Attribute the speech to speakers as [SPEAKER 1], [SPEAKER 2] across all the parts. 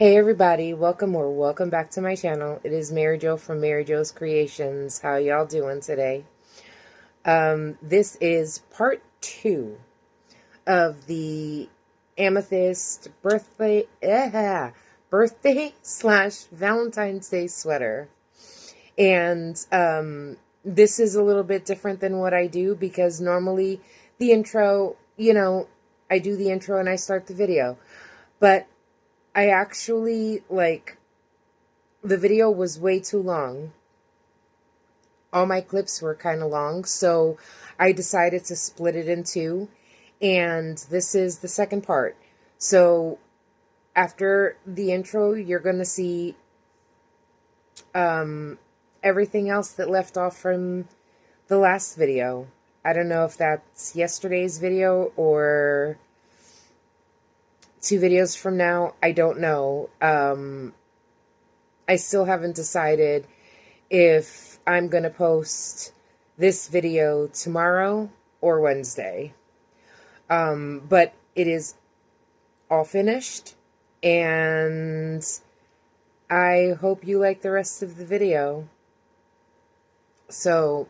[SPEAKER 1] Hey everybody, welcome back to my channel. It is Mary Jo from Mary Jo's Creations. How y'all doing today? This is part 2 of the Amethyst birthday slash Valentine's Day sweater. And this is a little bit different than what I do because normally the intro, I do the intro and I start the video. But I actually, the video was way too long. All my clips were kind of long, so I decided to split it in two, and this is the second part. So after the intro, you're going to see everything else that left off from the last video. I don't know if that's yesterday's video or 2 videos from now. I don't know. I still haven't decided if I'm going to post this video tomorrow or Wednesday. But it is all finished, and I hope you like the rest of the video. So,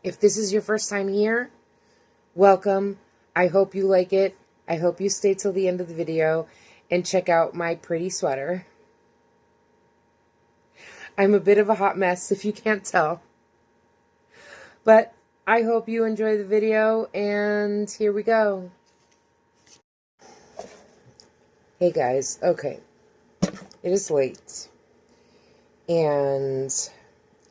[SPEAKER 1] if this is your first time here, welcome. I hope you like it. I hope you stay till the end of the video and check out my pretty sweater. I'm a bit of a hot mess if you can't tell. But I hope you enjoy the video, and here we go. Hey guys, okay. It is late. And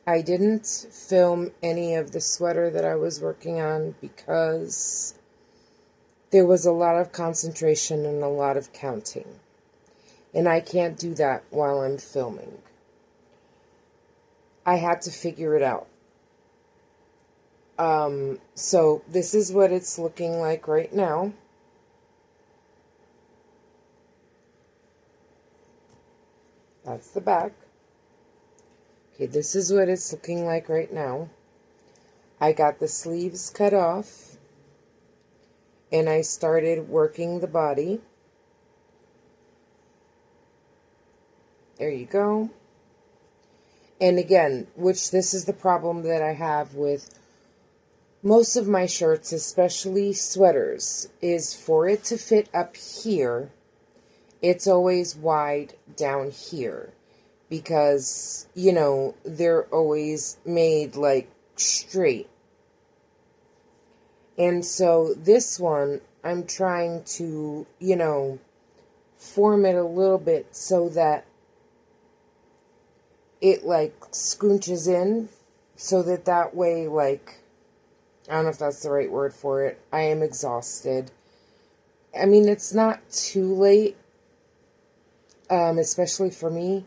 [SPEAKER 1] I didn't film any of the sweater that I was working on because there was a lot of concentration and a lot of counting. And I can't do that while I'm filming. I had to figure it out. So this is what it's looking like right now. That's the back. Okay, this is what it's looking like right now. I got the sleeves cut off. And I started working the body. There you go. And again, this is the problem that I have with most of my shirts, especially sweaters, is for it to fit up here, it's always wide down here. Because, they're always made straight. And so this one, I'm trying to, form it a little bit so that it, scrunches in, so that way, I don't know if that's the right word for it. I am exhausted. I mean, it's not too late, especially for me.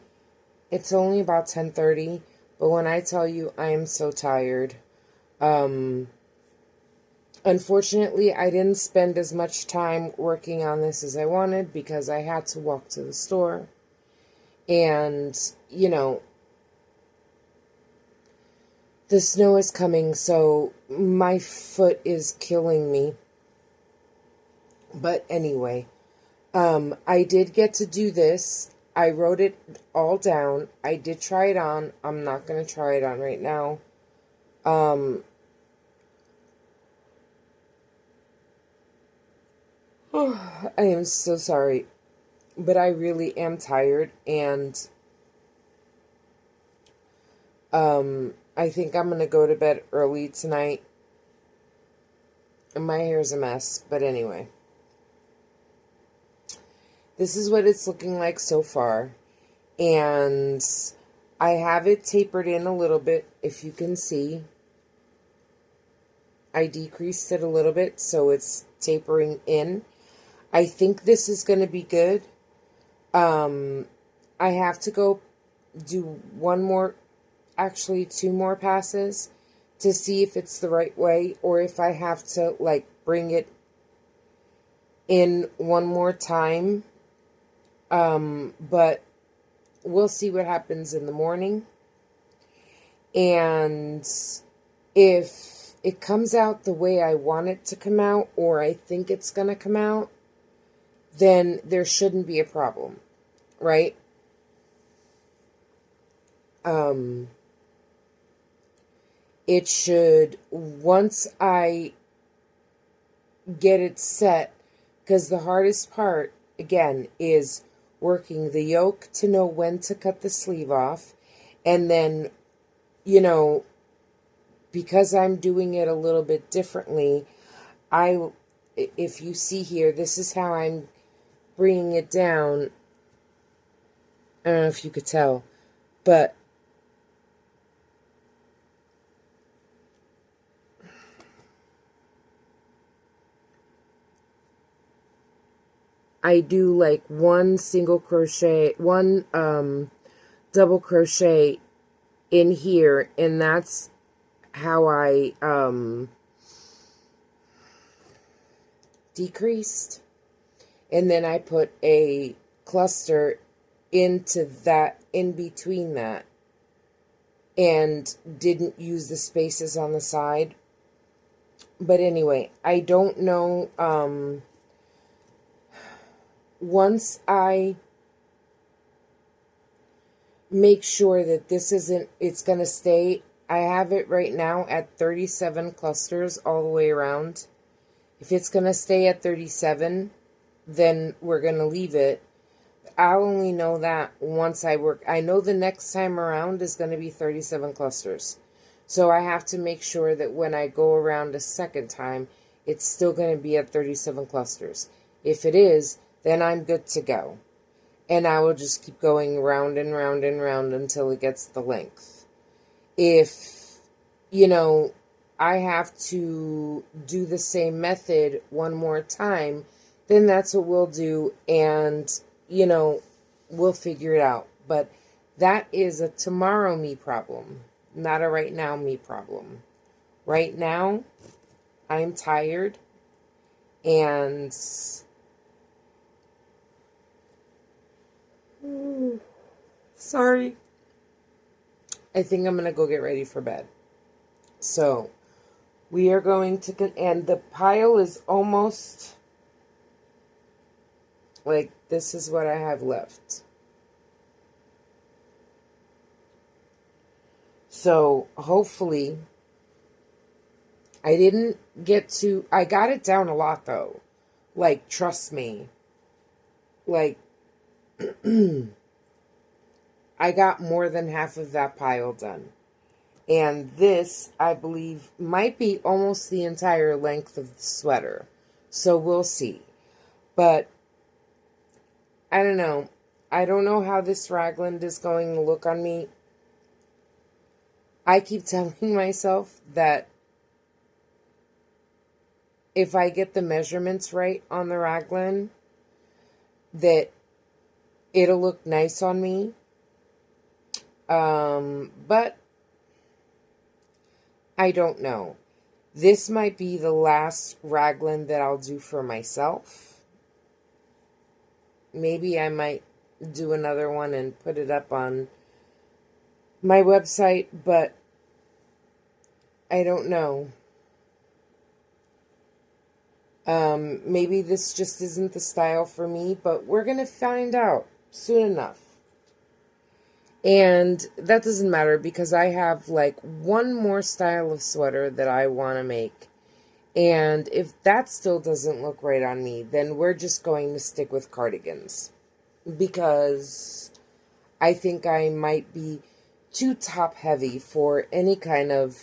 [SPEAKER 1] It's only about 10:30, but when I tell you I am so tired, unfortunately, I didn't spend as much time working on this as I wanted because I had to walk to the store. And, the snow is coming, so my foot is killing me. But anyway, I did get to do this. I wrote it all down. I did try it on. I'm not going to try it on right now. I am so sorry, but I really am tired, and I think I'm going to go to bed early tonight. My hair's a mess, but anyway. This is what it's looking like so far, and I have it tapered in a little bit, if you can see. I decreased it a little bit, so it's tapering in. I think this is going to be good. I have to go do 2 more passes to see if it's the right way, or if I have to, bring it in one more time. But we'll see what happens in the morning. And if it comes out the way I want it to come out, or I think it's going to come out, then there shouldn't be a problem, right? It should, once I get it set, because the hardest part, again, is working the yoke to know when to cut the sleeve off. And then, because I'm doing it a little bit differently, if you see here, this is how I'm bringing it down. I don't know if you could tell, but I do like one single crochet, one double crochet in here, and that's how I decreased. And then I put a cluster into that, in between that, and didn't use the spaces on the side. But anyway, I don't know, once I make sure that this isn't, it's going to stay, I have it right now at 37 clusters all the way around. If it's going to stay at 37, then we're going to leave it. I'll only know that once I work. I know the next time around is going to be 37 clusters. So I have to make sure that when I go around a second time, it's still going to be at 37 clusters. If it is, then I'm good to go. And I will just keep going round and round and round until it gets the length. If, I have to do the same method one more time, then that's what we'll do, and, we'll figure it out. But that is a tomorrow me problem, not a right now me problem. Right now, I'm tired, and sorry. I think I'm going to go get ready for bed. So, we are going to, and the pile is almost, like, this is what I have left. So, hopefully, I didn't get to, I got it down a lot, though. Like, trust me. Like, I got more than half of that pile done. And this, I believe, might be almost the entire length of the sweater. So we'll see. But, I don't know. I don't know how this raglan is going to look on me. I keep telling myself that if I get the measurements right on the raglan, that it'll look nice on me. But I don't know. This might be the last raglan that I'll do for myself. Maybe I might do another one and put it up on my website, but I don't know. Maybe this just isn't the style for me, but we're going to find out soon enough. And that doesn't matter because I have like one more style of sweater that I want to make. And if that still doesn't look right on me, then we're just going to stick with cardigans. Because I think I might be too top heavy for any kind of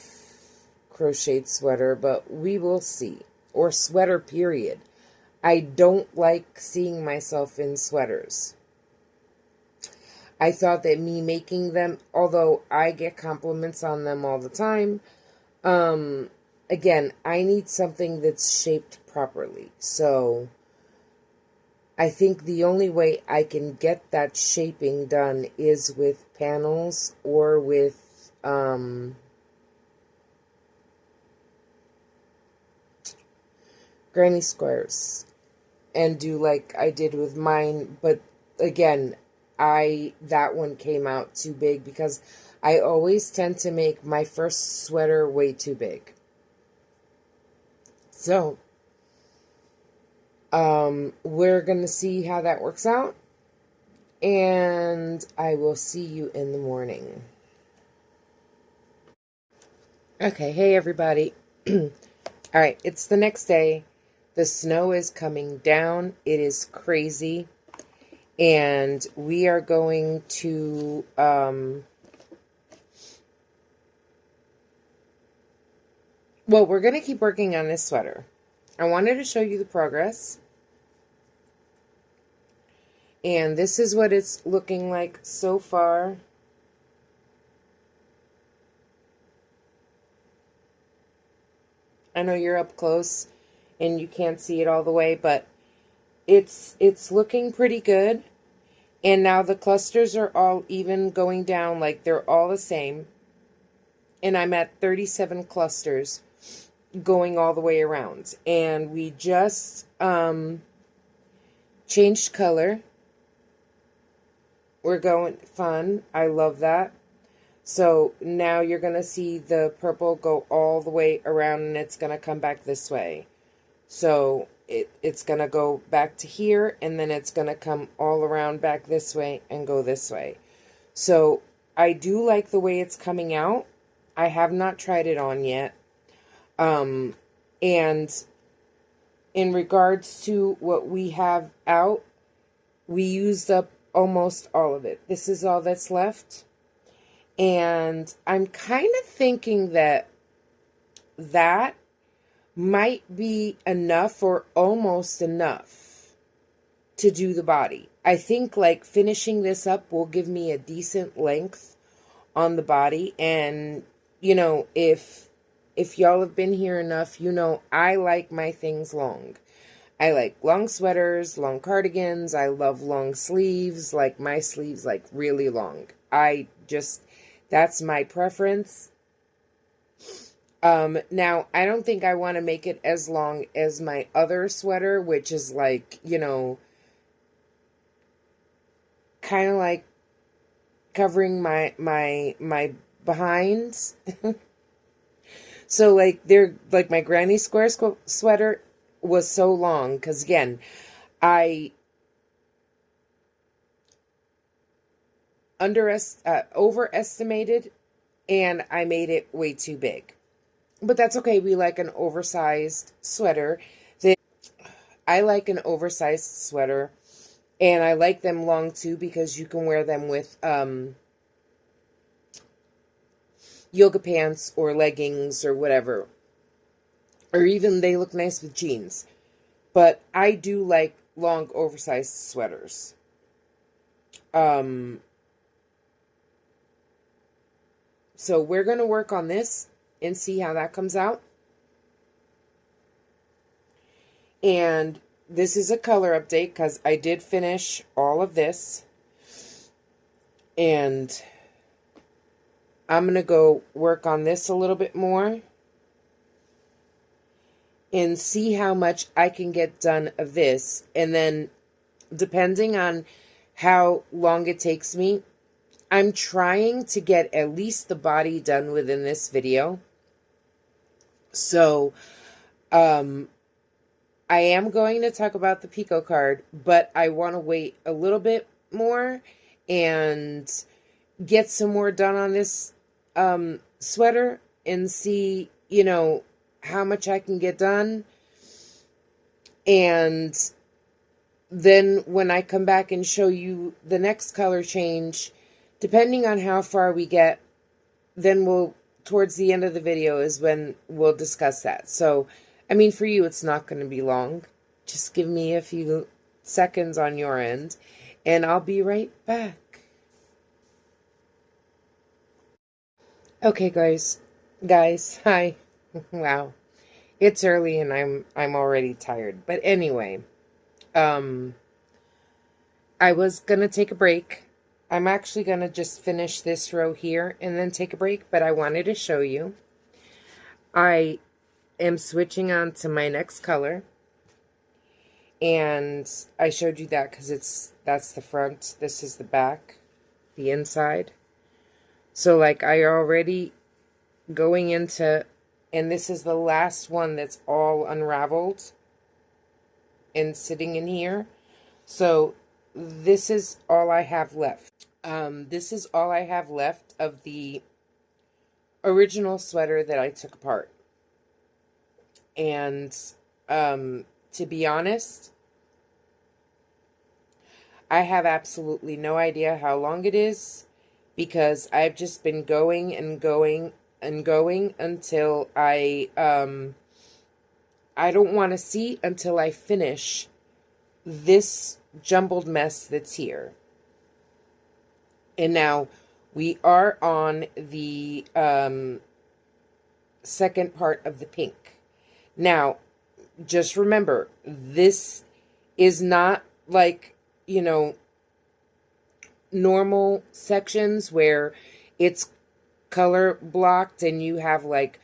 [SPEAKER 1] crocheted sweater, but we will see. Or sweater, period. I don't like seeing myself in sweaters. I thought that me making them, although I get compliments on them all the time, again, I need something that's shaped properly. So, I think the only way I can get that shaping done is with panels or with, granny squares. And do like I did with mine, but again, that one came out too big because I always tend to make my first sweater way too big. So, We're going to see how that works out. And I will see you in the morning. Okay, hey everybody. All right, it's the next day. The snow is coming down. It is crazy. And we are going to, well, we're going to keep working on this sweater. I wanted to show you the progress. And this is what it's looking like so far. I know you're up close and you can't see it all the way, but it's looking pretty good. And now the clusters are all even going down, like they're all the same. And I'm at 37 clusters going all the way around. And we just changed color. We're going fun. I love that. So now you're going to see the purple go all the way around and it's going to come back this way. So it's going to go back to here and then it's going to come all around back this way and go this way. So I do like the way it's coming out. I have not tried it on yet. And in regards to what we have out, we used up almost all of it. This is all that's left. And I'm kind of thinking that might be enough or almost enough to do the body. I think like finishing this up will give me a decent length on the body. And, you know, if y'all have been here enough, you know, I like my things long. I like long sweaters, long cardigans. I love long sleeves, like my sleeves like really long. That's my preference. Now, I don't think I want to make it as long as my other sweater, which is like, you know, kind of like covering my behinds. So, like, they're, like, my granny square sweater was so long, because, again, I overestimated, and I made it way too big. But that's okay. We like an oversized sweater. I like an oversized sweater, and I like them long too because you can wear them with yoga pants or leggings or whatever. Or even they look nice with jeans. But I do like long oversized sweaters. So we're going to work on this and see how that comes out. And this is a color update because I did finish all of this. And I'm going to go work on this a little bit more and see how much I can get done of this. And then depending on how long it takes me, I'm trying to get at least the body done within this video. So, I am going to talk about the Pico card, but I want to wait a little bit more and get some more done on this sweater and see, you know, how much I can get done. And then when I come back and show you the next color change, depending on how far we get, then towards the end of the video is when we'll discuss that. So, I mean, for you, it's not going to be long. Just give me a few seconds on your end, and I'll be right back. Okay, guys, hi. Wow, it's early and I'm already tired. But anyway, I was gonna take a break. I'm actually gonna just finish this row here and then take a break. But I wanted to show you. I am switching on to my next color, and I showed you that because that's the front. This is the back, the inside. So, like, I already going into, and this is the last one that's all unraveled. and sitting in here. So this is all I have left. This is all I have left of the original sweater that I took apart. And to be honest, I have absolutely no idea how long it is, because I've just been going and going and going until I don't want to see until I finish this jumbled mess that's here. And now we are on the second part of the pink. Now, just remember, this is not like, you know, normal sections where it's color blocked and you have like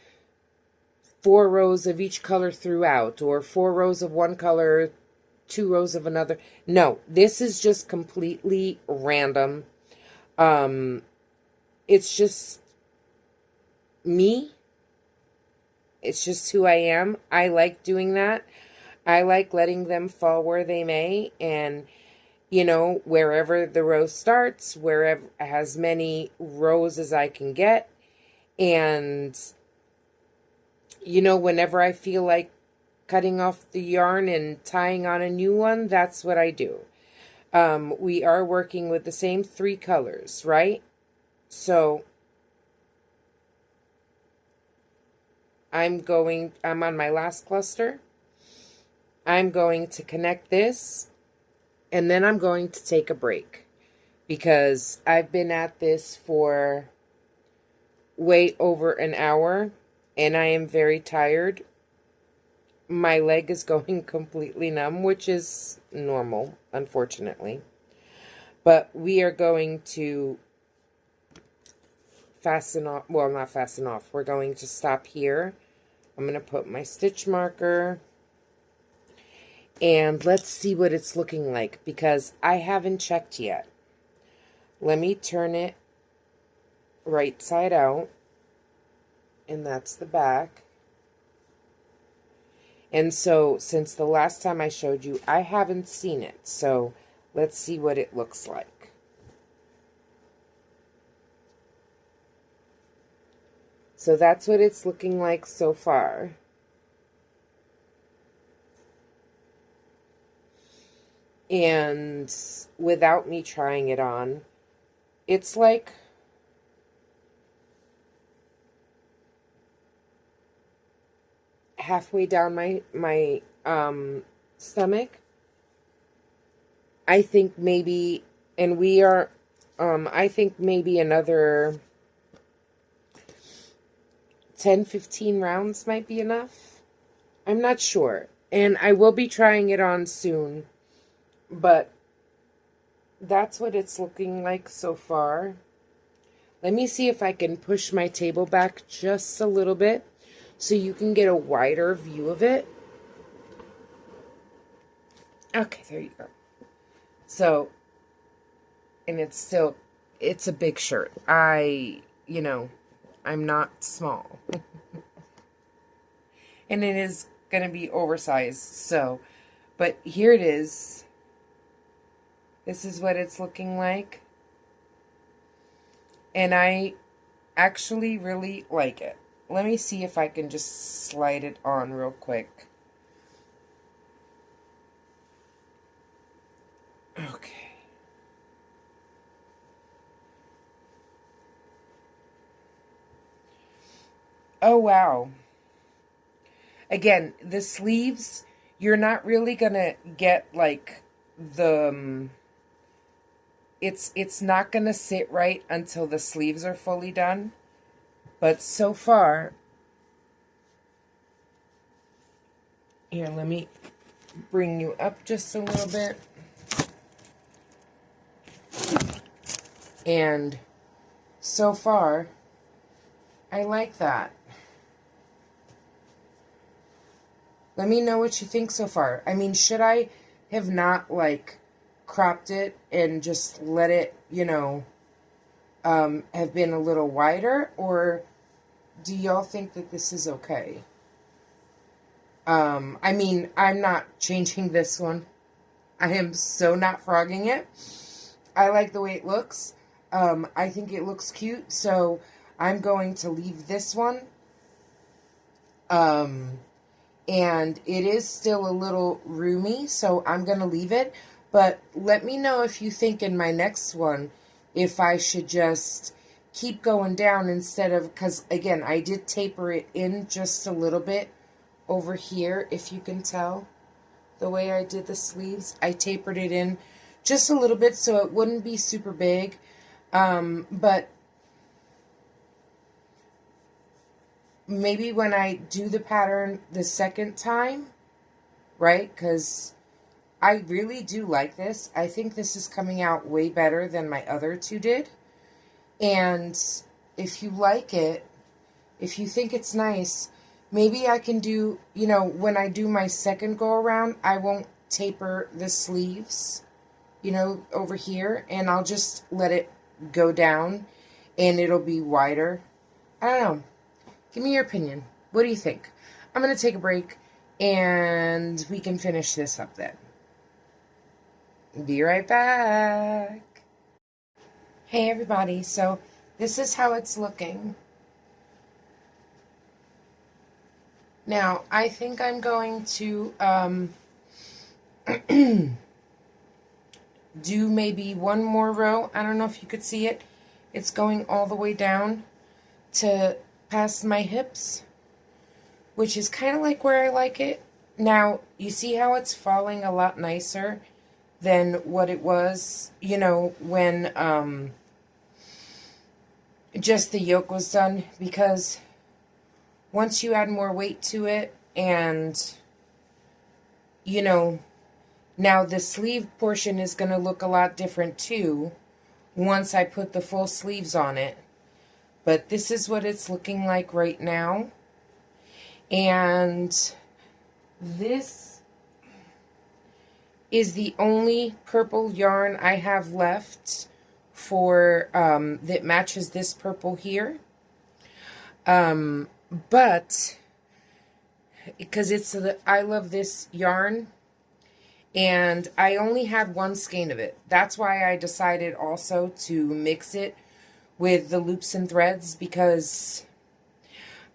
[SPEAKER 1] 4 rows of each color throughout, or 4 rows of one color, 2 rows of another. No, this is just completely random. It's just me. It's just who I am. I like doing that. I like letting them fall where they may, and, you know, wherever the row starts, wherever, as many rows as I can get. And, you know, whenever I feel like cutting off the yarn and tying on a new one, that's what I do. We are working with the same 3 colors, right? So I'm on my last cluster. I'm going to connect this, and then I'm going to take a break, because I've been at this for way over an hour, and I am very tired. My leg is going completely numb, which is normal, unfortunately. But we are going to fasten off, well, not fasten off. We're going to stop here. I'm going to put my stitch marker, and let's see what it's looking like, because I haven't checked yet. Let me turn it right side out, and that's the back. And so, since the last time I showed you, I haven't seen it. So, let's see what it looks like. So, that's what it's looking like so far. And without me trying it on, it's like halfway down my stomach. I think maybe, and we are, I think maybe another 10-15 rounds might be enough. I'm not sure. And I will be trying it on soon. But that's what it's looking like so far. Let me see if I can push my table back just a little bit so you can get a wider view of it. Okay, there you go. So, and it's a big shirt. You know, I'm not small. And it is going to be oversized, so, but here it is. This is what it's looking like. And I actually really like it. Let me see if I can just slide it on real quick. Okay. Oh, wow. Again, the sleeves, you're not really going to get like the... It's not going to sit right until the sleeves are fully done. But so far, here, let me bring you up just a little bit. And so far, I like that. Let me know what you think so far. I mean, should I have not, like, cropped it and just let it, you know, have been a little wider? Or do y'all think that this is okay? I mean, I'm not changing this one. I am so not frogging it. I like the way it looks. I think it looks cute, so I'm going to leave this one. And it is still a little roomy, so I'm going to leave it. But let me know if you think in my next one, if I should just keep going down instead of, because again, I did taper it in just a little bit over here, if you can tell. The way I did the sleeves, I tapered it in just a little bit so it wouldn't be super big. But maybe when I do the pattern the second time, right? Because I really do like this. I think this is coming out way better than my other two did. And if you like it, if you think it's nice, maybe I can do, you know, when I do my second go around, I won't taper the sleeves, you know, over here, and I'll just let it go down and it'll be wider. I don't know. Give me your opinion. What do you think? I'm going to take a break and we can finish this up then. Be right back. Hey everybody, so this is how it's looking. Now, I think I'm going to do maybe one more row. I don't know if you could see it. It's going all the way down to past my hips, which is kind of like where I like it. Now, you see how it's falling a lot nicer than what it was, you know, when just the yoke was done, because once you add more weight to it, and, you know, now the sleeve portion is going to look a lot different too once I put the full sleeves on it. But this is what it's looking like right now. And this is the only purple yarn I have left for that matches this purple here. But because I love this yarn, and I only had one skein of it. That's why I decided also to mix it with the loops and threads, because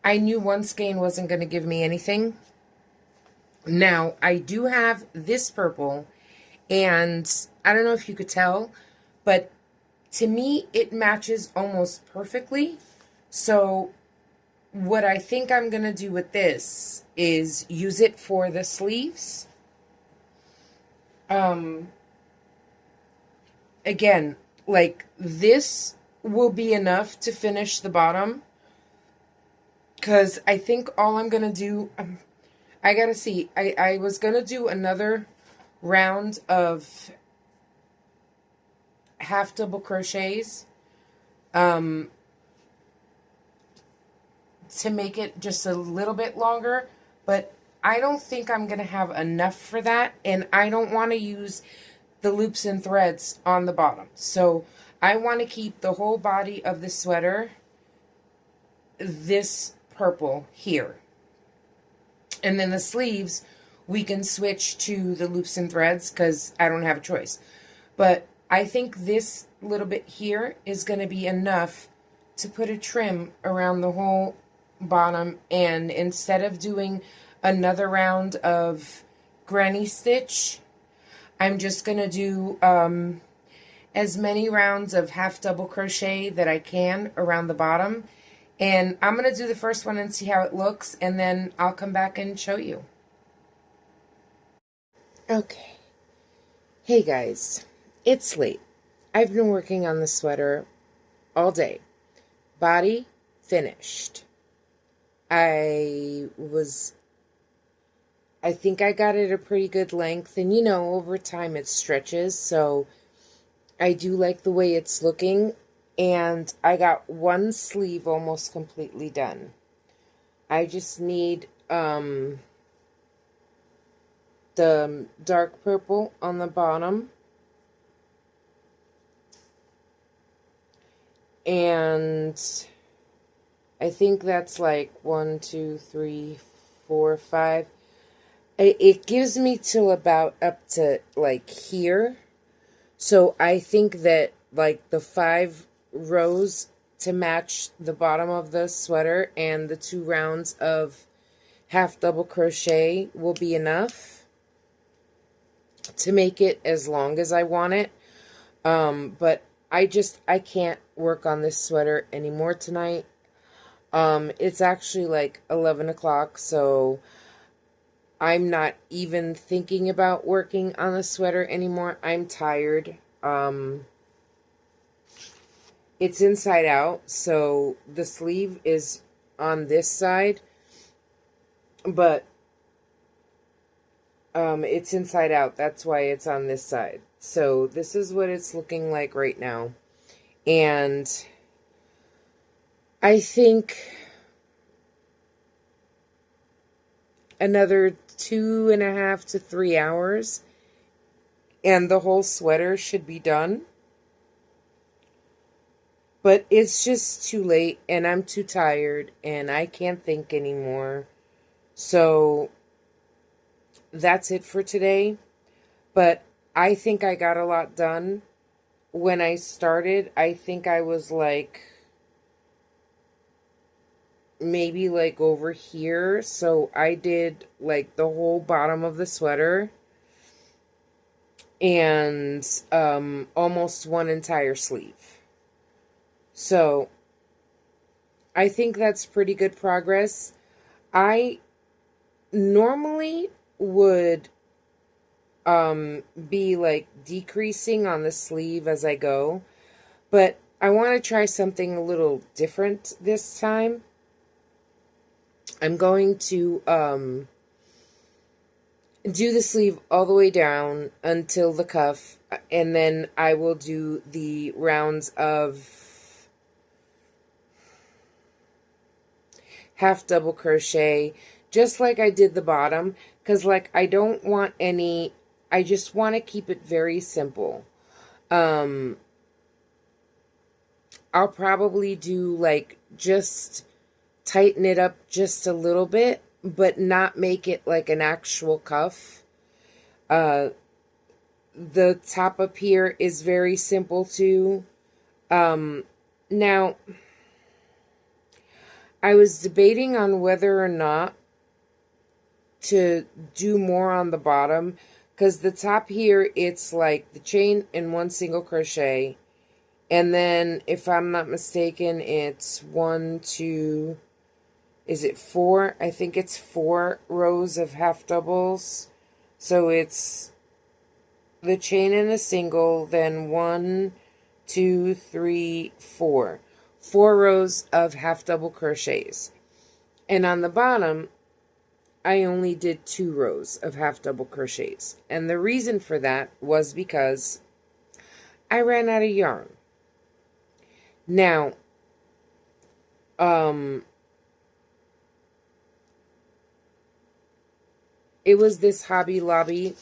[SPEAKER 1] I knew one skein wasn't going to give me anything. Now, I do have this purple, and I don't know if you could tell, but to me, it matches almost perfectly. So what I think I'm going to do with this is use it for the sleeves. Again, like, this will be enough to finish the bottom, because I think all I'm going to do, I got to see, I was going to do another round of half double crochets, to make it just a little bit longer, but I don't think I'm going to have enough for that, and I don't want to use the loops and threads on the bottom. So I want to keep the whole body of the sweater this purple here. And then the sleeves, we can switch to the loops and threads because I don't have a choice. But I think this little bit here is going to be enough to put a trim around the whole bottom, and instead of doing another round of granny stitch, I'm just going to do as many rounds of half double crochet that I can around the bottom. And I'm going to do the first one and see how it looks, and then I'll come back and show you. Okay. Hey guys, it's late. I've been working on the sweater all day. Body finished. I think I got it a pretty good length, and you know, over time it stretches, so I do like the way it's looking. And I got one sleeve almost completely done. I just need the dark purple on the bottom, and I think that's like 1, 2, 3, 4, 5. It gives me till about up to like here. So I think that like the 5 rows to match the bottom of the sweater and the 2 rounds of half double crochet will be enough to make it as long as I want it. But I can't work on this sweater anymore tonight. It's actually like 11 o'clock, so I'm not even thinking about working on the sweater anymore. I'm tired. It's inside out, so the sleeve is on this side, but it's inside out. That's why it's on this side. So this is what it's looking like right now. And I think another 2.5 to 3 hours and the whole sweater should be done. But it's just too late and I'm too tired and I can't think anymore. So that's it for today. But I think I got a lot done. When I started, I think I was like maybe like over here. So I did like the whole bottom of the sweater and almost one entire sleeve. So I think that's pretty good progress. I normally would be like decreasing on the sleeve as I go, but I want to try something a little different this time. I'm going to do the sleeve all the way down until the cuff, and then I will do the rounds of half double crochet just like I did the bottom, because like I don't want any, I just want to keep it very simple. I'll probably do like just tighten it up just a little bit, but not make it like an actual cuff. The top up here is very simple too. Now, I was debating on whether or not to do more on the bottom, because the top here, it's like the chain and 1 single crochet, and then if I'm not mistaken, it's 1, 2, is it 4? I think it's 4 rows of half doubles. So it's the chain and a single, then 1, 2, 3, 4. 4 rows of half double crochets. And on the bottom, I only did 2 rows of half double crochets. And the reason for that was because I ran out of yarn. Now, it was this Hobby Lobby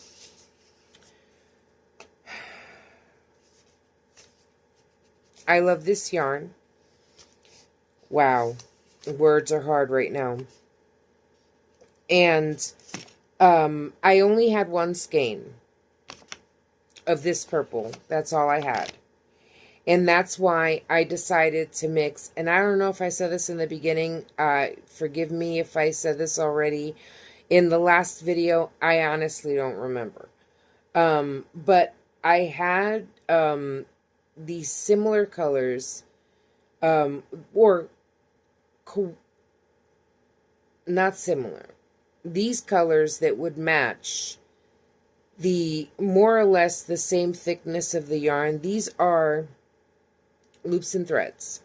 [SPEAKER 1] I love this yarn. Wow, words are hard right now. And I only had 1 skein of this purple. That's all I had. And that's why I decided to mix. And I don't know if I said this in the beginning. Forgive me if I said this already in the last video. I honestly don't remember. But I had these similar colors, not similar. These colors that would match the more or less the same thickness of the yarn. These are loops and threads.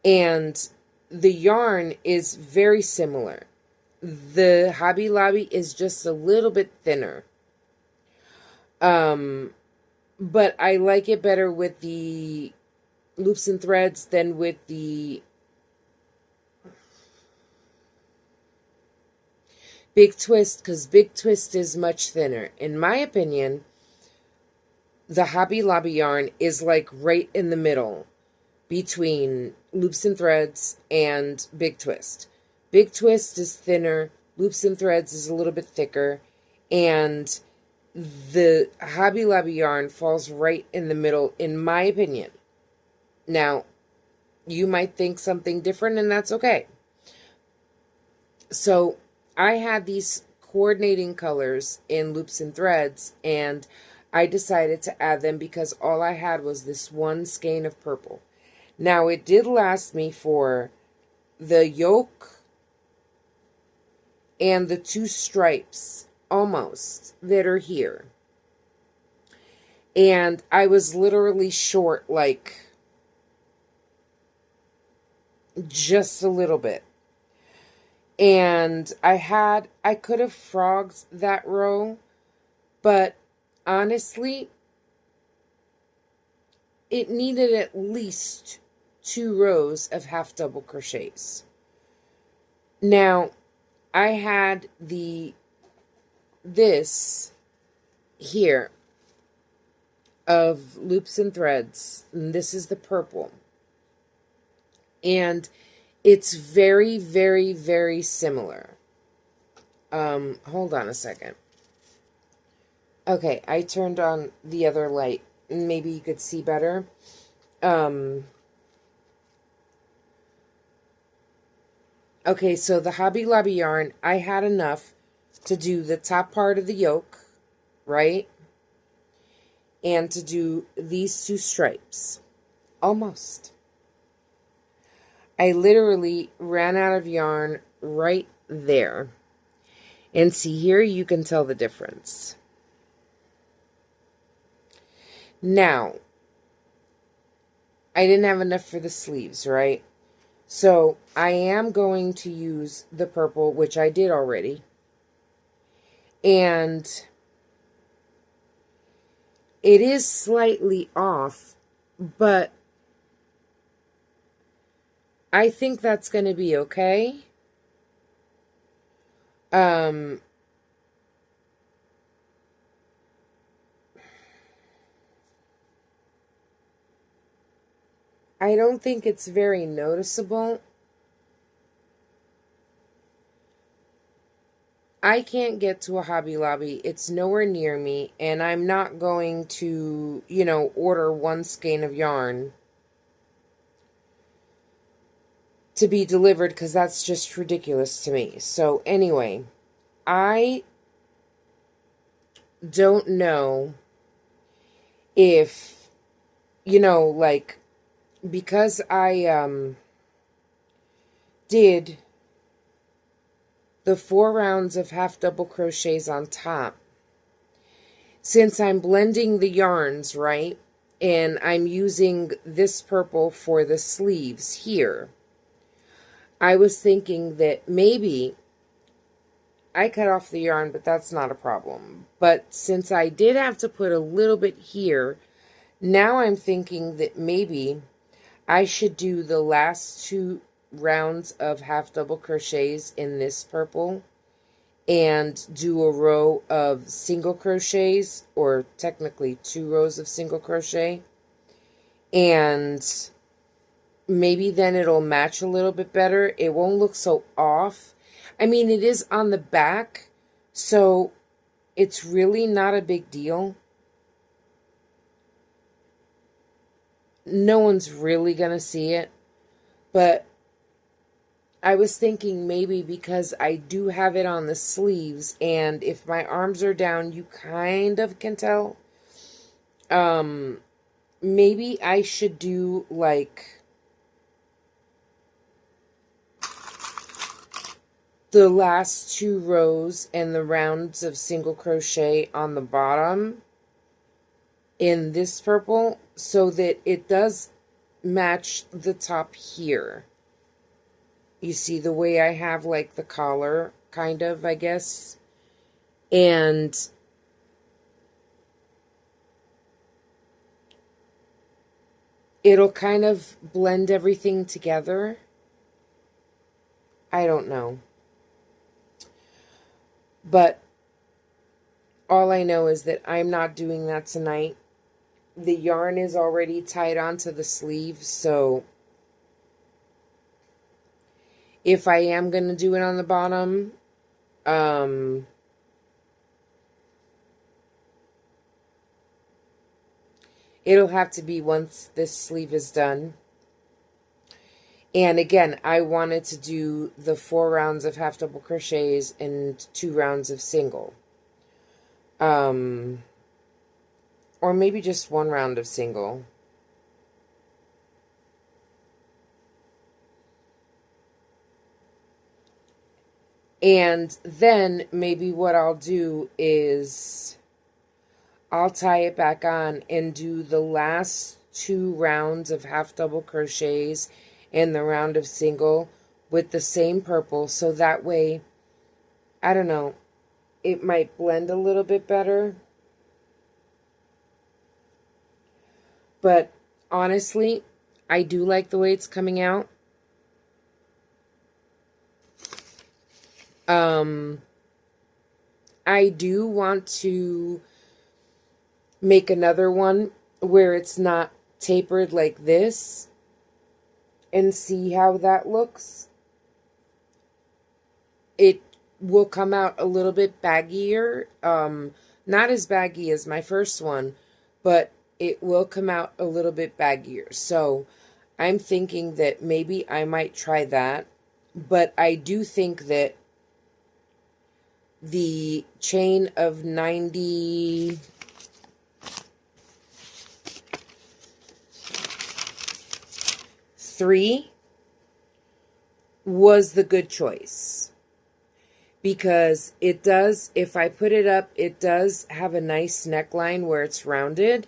[SPEAKER 1] And the yarn is very similar. The Hobby Lobby is just a little bit thinner. But I like it better with the loops and threads than with the Big Twist, because Big Twist is much thinner. In my opinion, the Hobby Lobby yarn is like right in the middle between loops and threads and Big Twist. Big Twist is thinner. Loops and Threads is a little bit thicker, and the Hobby Lobby yarn falls right in the middle, in my opinion. Now, you might think something different, and that's okay. So, I had these coordinating colors in Loops and Threads, and I decided to add them because all I had was this one skein of purple. Now, it did last me for the yoke and the 2 stripes, almost, that are here. And I was literally short, like, just a little bit. And I could have frogged that row, but honestly, it needed at least 2 rows of half double crochets. Now, I had this here of Loops and Threads, and this is the purple. And it's very, very, very similar. Hold on a second. Okay, I turned on the other light. Maybe you could see better. Okay, so the Hobby Lobby yarn, I had enough to do the top part of the yoke, right? And to do these 2 stripes. Almost. I literally ran out of yarn right there. And see, here you can tell the difference. Now, I didn't have enough for the sleeves, right? So, I am going to use the purple, which I did already. And it is slightly off, but I think that's going to be okay. I don't think it's very noticeable. I can't get to a Hobby Lobby. It's nowhere near me, and I'm not going to, order 1 skein of yarn to be delivered, because that's just ridiculous to me. So anyway, I don't know if, because I did the 4 rounds of half double crochets on top, since I'm blending the yarns, right, and I'm using this purple for the sleeves here, I was thinking that maybe I cut off the yarn, but that's not a problem. But since I did have to put a little bit here, now I'm thinking that maybe I should do the last 2 rounds of half double crochets in this purple and do a row of single crochets, or technically 2 rows of single crochet, and maybe then it'll match a little bit better. It won't look so off. I mean, it is on the back, so it's really not a big deal. No one's really going to see it. But I was thinking maybe because I do have it on the sleeves, and if my arms are down, you kind of can tell. Maybe I should do like the last 2 rows and the rounds of single crochet on the bottom in this purple, so that it does match the top here. You see the way I have like the collar, kind of, I guess. And it'll kind of blend everything together. I don't know. But all I know is that I'm not doing that tonight. The yarn is already tied onto the sleeve, so if I am going to do it on the bottom, Um, it'll have to be once this sleeve is done. And again, I wanted to do the 4 rounds of half double crochets and 2 rounds of single. Or maybe just 1 round of single. And then maybe what I'll do is I'll tie it back on and do the last 2 rounds of half double crochets and the round of single with the same purple, so that way, I don't know, it might blend a little bit better. But honestly, I do like the way it's coming out. I do want to make another one where it's not tapered like this and see how that looks. It will come out a little bit baggier, not as baggy as my first one, but it will come out a little bit baggier. So I'm thinking that maybe I might try that, but I do think that the chain of 93 was the good choice, because it does, if I put it up, it does have a nice neckline where it's rounded,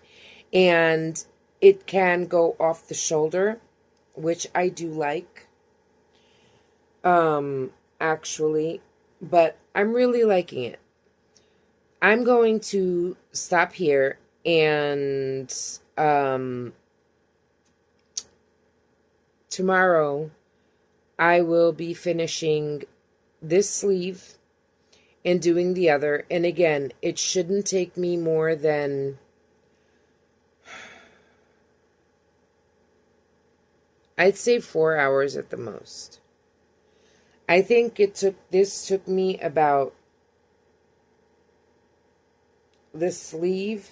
[SPEAKER 1] and it can go off the shoulder, which I do like, actually, but I'm really liking it. I'm going to stop here, and tomorrow I will be finishing this sleeve and doing the other. And again, it shouldn't take me more than I'd say 4 hours at the most. I think this took me about, the sleeve,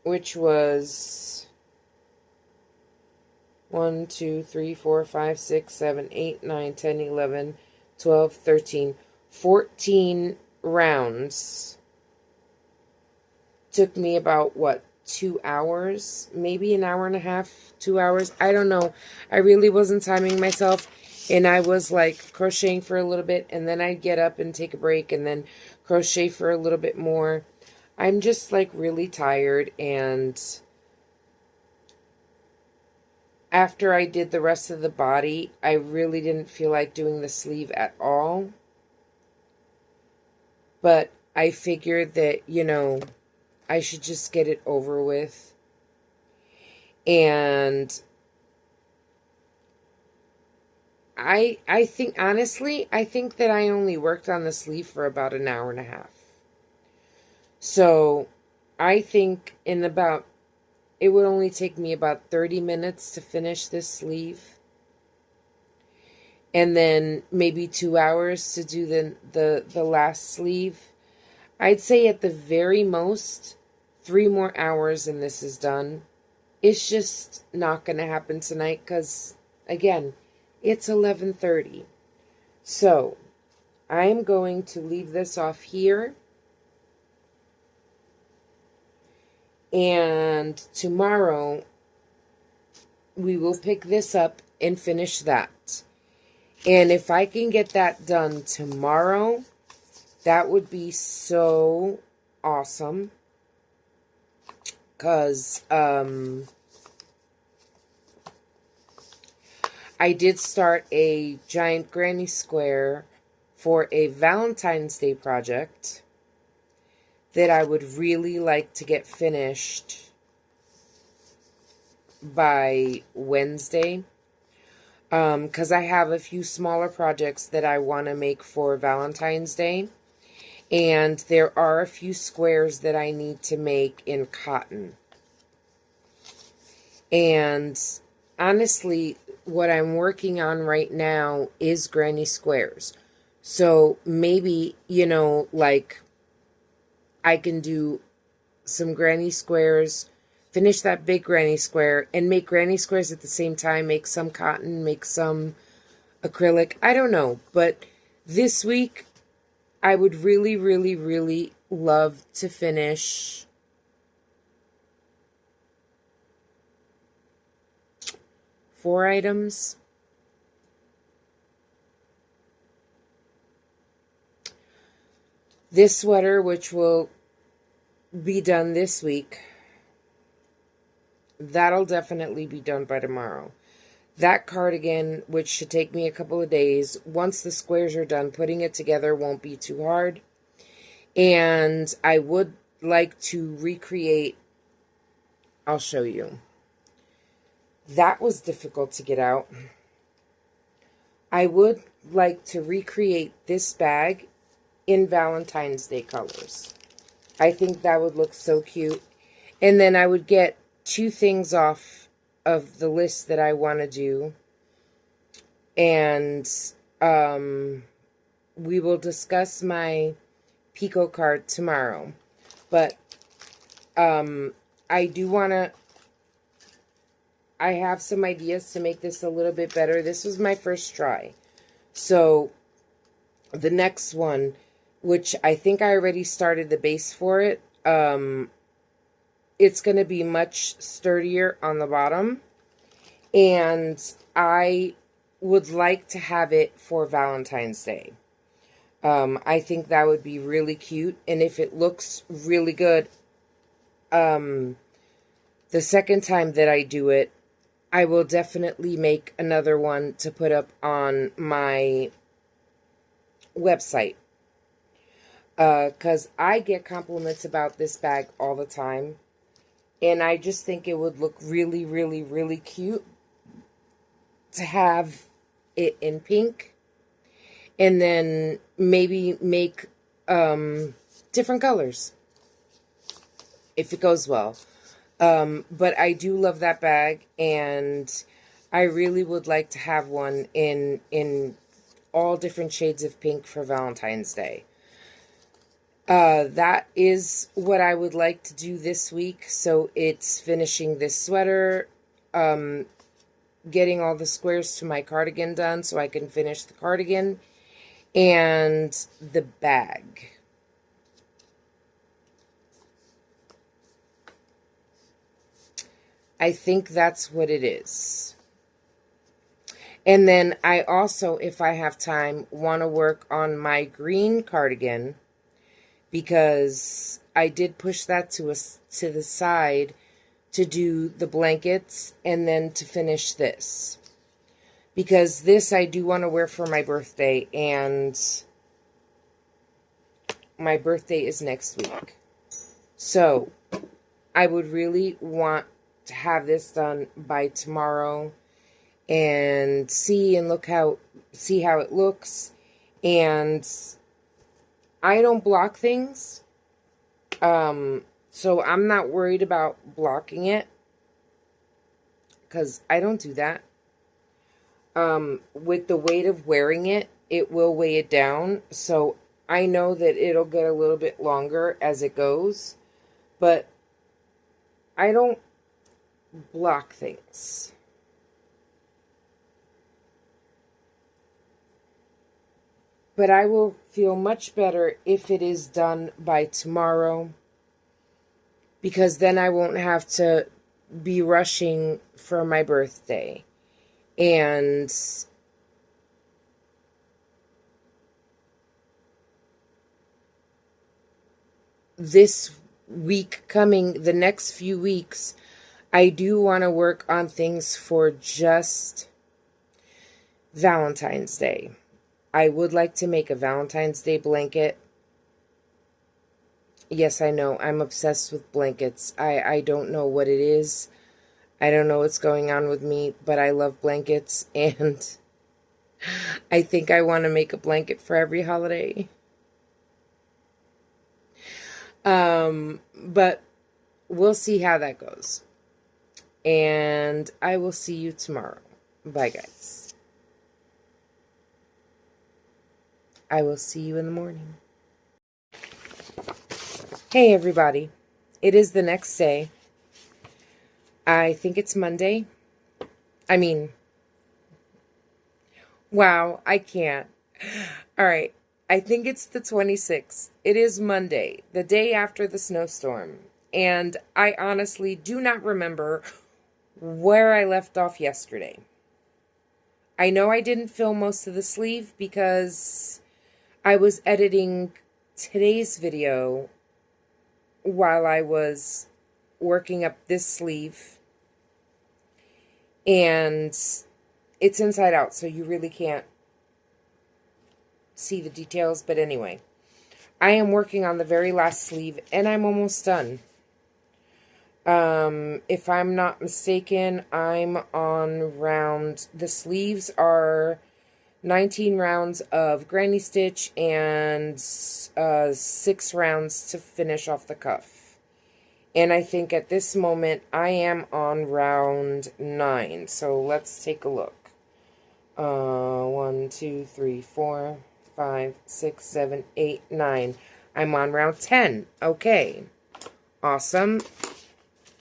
[SPEAKER 1] which was 1, 2, 3, 4, 5, 6, 7, 8, 9, 10, 11, 12, 13, 14 rounds. Took me about, what, 2 hours? Maybe an hour and a half, 2 hours? I don't know. I really wasn't timing myself. And I was like crocheting for a little bit, and then I'd get up and take a break and then crochet for a little bit more. I'm just like really tired, and after I did the rest of the body, I really didn't feel like doing the sleeve at all. But I figured that, you know, I should just get it over with. And I think, honestly, I think that I only worked on the sleeve for about an hour and a half. So I think it would only take me about 30 minutes to finish this sleeve. And then maybe 2 hours to do the last sleeve. I'd say at the very most, 3 more hours and this is done. It's just not going to happen tonight because, again, it's 11:30. So I'm going to leave this off here. And tomorrow we will pick this up and finish that. And if I can get that done tomorrow, that would be so awesome. Because I did start a giant granny square for a Valentine's Day project that I would really like to get finished by Wednesday. Because I have a few smaller projects that I want to make for Valentine's Day. And there are a few squares that I need to make in cotton. And honestly, what I'm working on right now is granny squares. So maybe, like I can do some granny squares, finish that big granny square, and make granny squares at the same time, make some cotton, make some acrylic. I don't know. But this week, I would really, really, really love to finish 4 items. This sweater, which will be done this week, that'll definitely be done by tomorrow. That cardigan, which should take me a couple of days, once the squares are done, putting it together won't be too hard. And I would like to recreate, I'll show you. That was difficult to get out. I would like to recreate this bag in Valentine's Day colors. I think that would look so cute. And then I would get 2 things off of the list that I want to do. And we will discuss my Pico card tomorrow. But I do want to... I have some ideas to make this a little bit better. This was my first try. So the next one, which I think I already started the base for it, it's going to be much sturdier on the bottom. And I would like to have it for Valentine's Day. I think that would be really cute. And if it looks really good, the second time that I do it, I will definitely make another one to put up on my website. Because I get compliments about this bag all the time. And I just think it would look really, really, really cute to have it in pink. And then maybe make different colors if it goes well. But I do love that bag, and I really would like to have one in all different shades of pink for Valentine's Day. That is what I would like to do this week. So it's finishing this sweater, getting all the squares to my cardigan done so I can finish the cardigan, and the bag. I think that's what it is. And then I also, if I have time, want to work on my green cardigan, because I did push that to the side to do the blankets and then to finish this. Because this I do want to wear for my birthday, and my birthday is next week. So I would really want to have this done by tomorrow and see how it looks. And I don't block things, so I'm not worried about blocking it, because I don't do that. With the weight of wearing it, it will weigh it down, so I know that it'll get a little bit longer as it goes, but I don't block things. But I will feel much better if it is done by tomorrow, because then I won't have to be rushing for my birthday. And this week coming, the next few weeks, I do want to work on things for just Valentine's Day. I would like to make a Valentine's Day blanket. Yes, I know, I'm obsessed with blankets. I don't know what it is. I don't know what's going on with me, but I love blankets, and I think I want to make a blanket for every holiday. But we'll see how that goes. And I will see you tomorrow. Bye, guys. I will see you in the morning. Hey everybody, it is the next day. I think it's Monday. Wow, I can't. All right, I think it's the 26th. It is Monday, the day after the snowstorm. And I honestly do not remember where I left off yesterday. I know I didn't film most of the sleeve because I was editing today's video while I was working up this sleeve, and it's inside out, so you really can't see the details. But anyway, I am working on the very last sleeve, and I'm almost done. If I'm not mistaken, I'm on the sleeves are 19 rounds of granny stitch and 6 rounds to finish off the cuff. And I think at this moment I am on round 9. So let's take a look. 1, 2, 3, 4, 5, 6, 7, 8, 9. I'm on round 10. Okay. Awesome.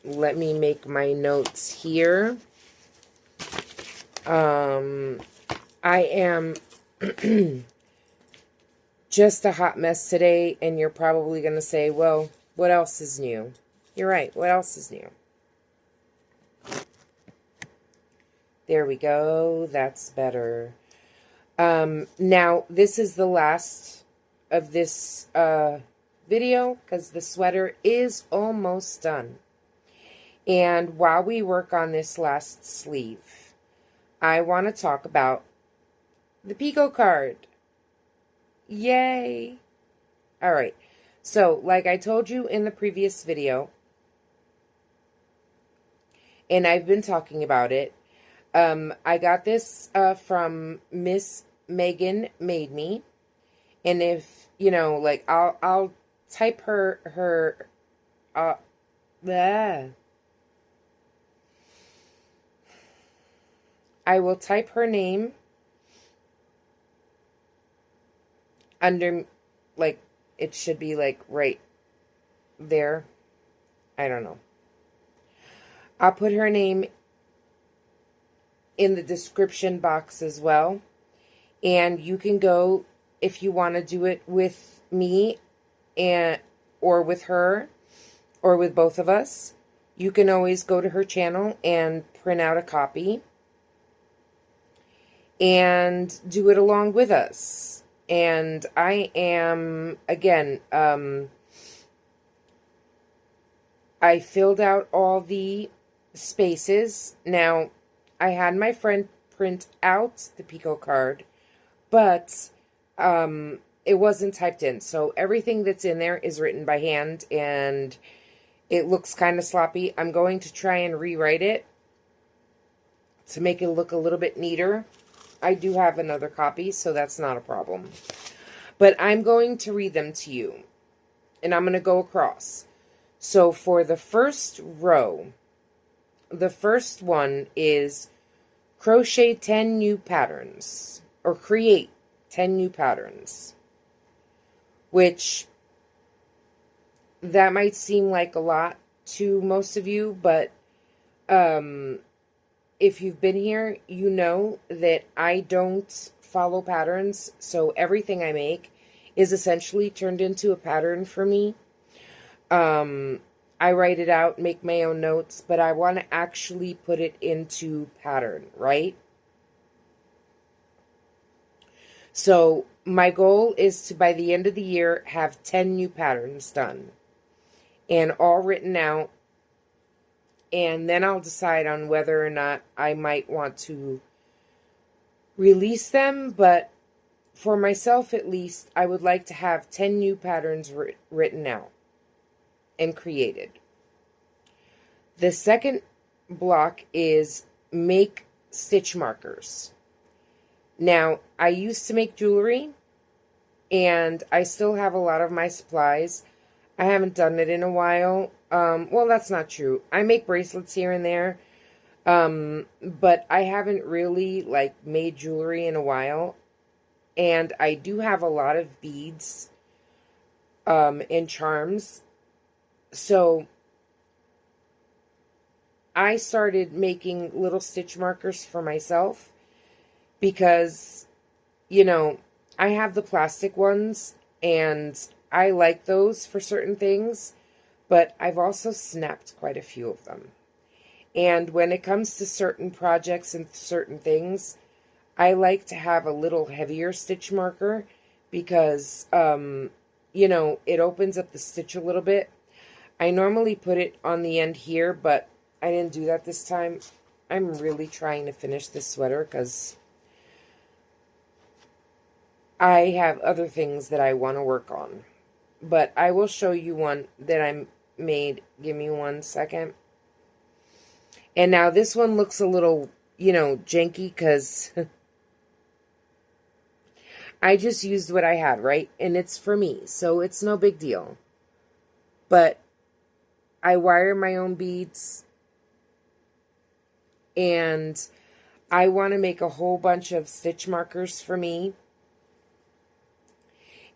[SPEAKER 1] Let me make my notes here. I am just a hot mess today, and you're probably going to say, well, what else is new? You're right, what else is new? There we go, that's better. Now, this is the last of this video, because the sweater is almost done. And while we work on this last sleeve, I want to talk about the Pico card. Yay! Alright, so like I told you in the previous video, and I've been talking about it, I got this from Miss Megan Made Me. And if, you know, like, I'll type her I will type her name under, like, it should be, like, right there. I don't know. I'll put her name in the description box as well. And you can go, if you want to do it with me or with her or with both of us, you can always go to her channel and print out a copy and do it along with us. And I am, again, I filled out all the spaces. Now, I had my friend print out the Pico card, but it wasn't typed in. So everything that's in there is written by hand, and it looks kind of sloppy. I'm going to try and rewrite it to make it look a little bit neater. I do have another copy, so that's not a problem. But I'm going to read them to you, and I'm going to go across. So for the first row, the first one is crochet 10 new patterns, or create 10 new patterns, which that might seem like a lot to most of you, but if you've been here, you know that I don't follow patterns, so everything I make is essentially turned into a pattern for me. I write it out, make my own notes, but I want to actually put it into pattern, right? So my goal is to, by the end of the year, have 10 new patterns done and all written out. And then I'll decide on whether or not I might want to release them. But for myself, at least, I would like to have 10 new patterns written out and created. The second block is make stitch markers. Now, I used to make jewelry, and I still have a lot of my supplies. I haven't done it in a while. Well, that's not true. I make bracelets here and there, but I haven't really, like, made jewelry in a while. and I do have a lot of beads and charms. So I started making little stitch markers for myself because, you know, I have the plastic ones and I like those for certain things, but I've also snapped quite a few of them. And when it comes to certain projects and certain things, I like to have a little heavier stitch marker because, you know, it opens up the stitch a little bit. I normally put it on the end here, but I didn't do that this time. I'm really trying to finish this sweater because I have other things that I want to work on. But I will show you one that I made. Give me 1 second. And now this one looks a little, you know, janky because I just used what I had, right? And it's for me, so it's no big deal. But I wire my own beads, and I want to make a whole bunch of stitch markers for me.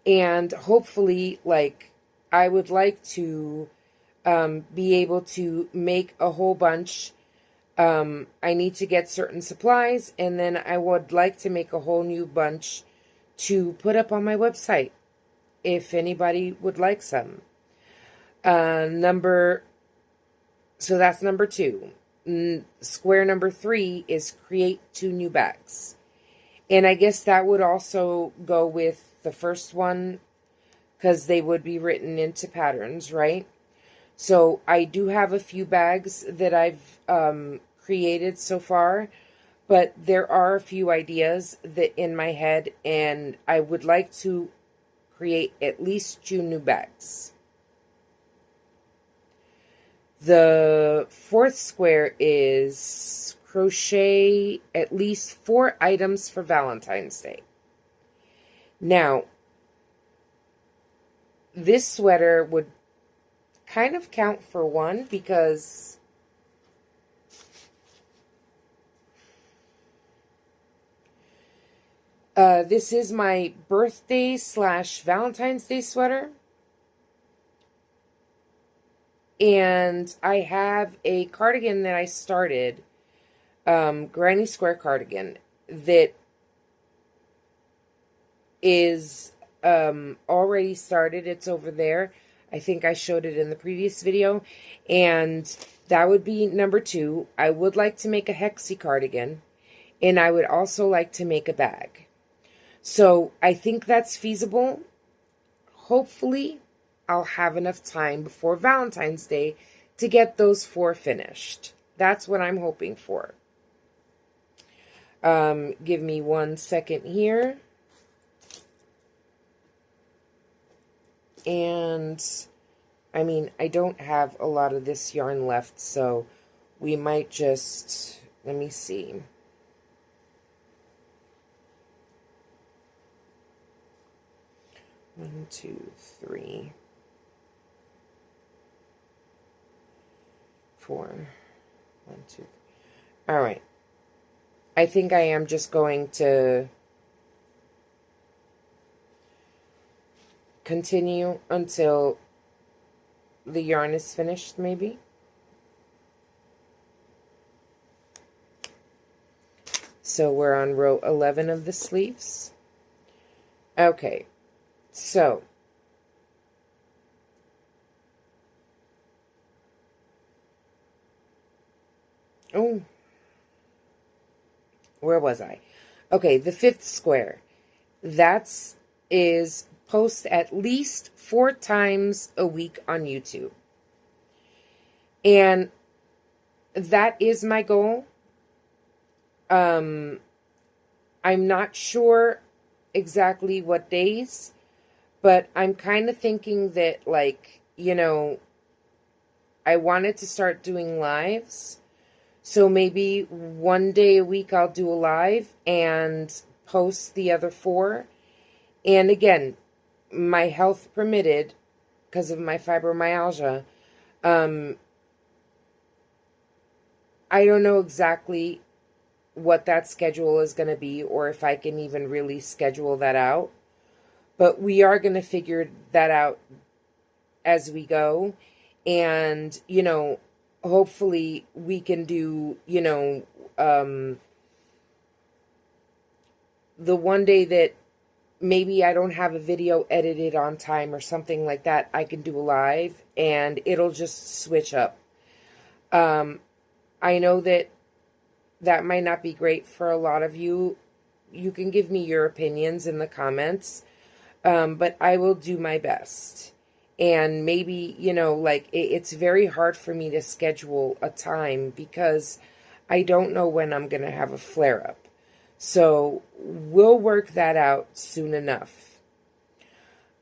[SPEAKER 1] And hopefully, like, I would like to be able to make a whole bunch. I need to get certain supplies, and then I would like to make a whole new bunch to put up on my website if anybody would like some. So that's number 2. Square number 3 is create 2 new bags. And I guess that would also go with the first one because they would be written into patterns, right? So I do have a few bags that I've created so far, but there are a few ideas that in my head, and I would like to create at least 2 new bags. The 4th square is crochet at least 4 items for Valentine's Day. Now, this sweater would kind of count for 1 because this is my birthday / Valentine's Day sweater. And I have a cardigan that I started, granny square cardigan, that is already started. It's over there. I think I showed it in the previous video. And that would be number 2. I would like to make a hexie cardigan. And I would also like to make a bag. So I think that's feasible. Hopefully, I'll have enough time before Valentine's Day to get those 4 finished. That's what I'm hoping for. Give me 1 second here. And, I mean, I don't have a lot of this yarn left, so we might just, let me see. One, 2, 3, 4. 1, 2, 3. All right. I think I am just going to continue until the yarn is finished, maybe. So we're on row 11 of the sleeves. Okay, so where was I? Okay, the 5th square. That's is post at least 4 times a week on YouTube. And that is my goal. I'm not sure exactly what days, but I'm kind of thinking that, like, you know, I wanted to start doing lives. So maybe 1 day a week I'll do a live and post the other 4. And again, my health permitted, because of my fibromyalgia, I don't know exactly what that schedule is going to be, or if I can even really schedule that out. But we are going to figure that out as we go. And, hopefully we can do, the one day that maybe I don't have a video edited on time or something like that, I can do a live and it'll just switch up. I know that might not be great for a lot of you. You can give me your opinions in the comments, but I will do my best. And maybe, it's very hard for me to schedule a time because I don't know when I'm going to have a flare-up. So we'll work that out soon enough.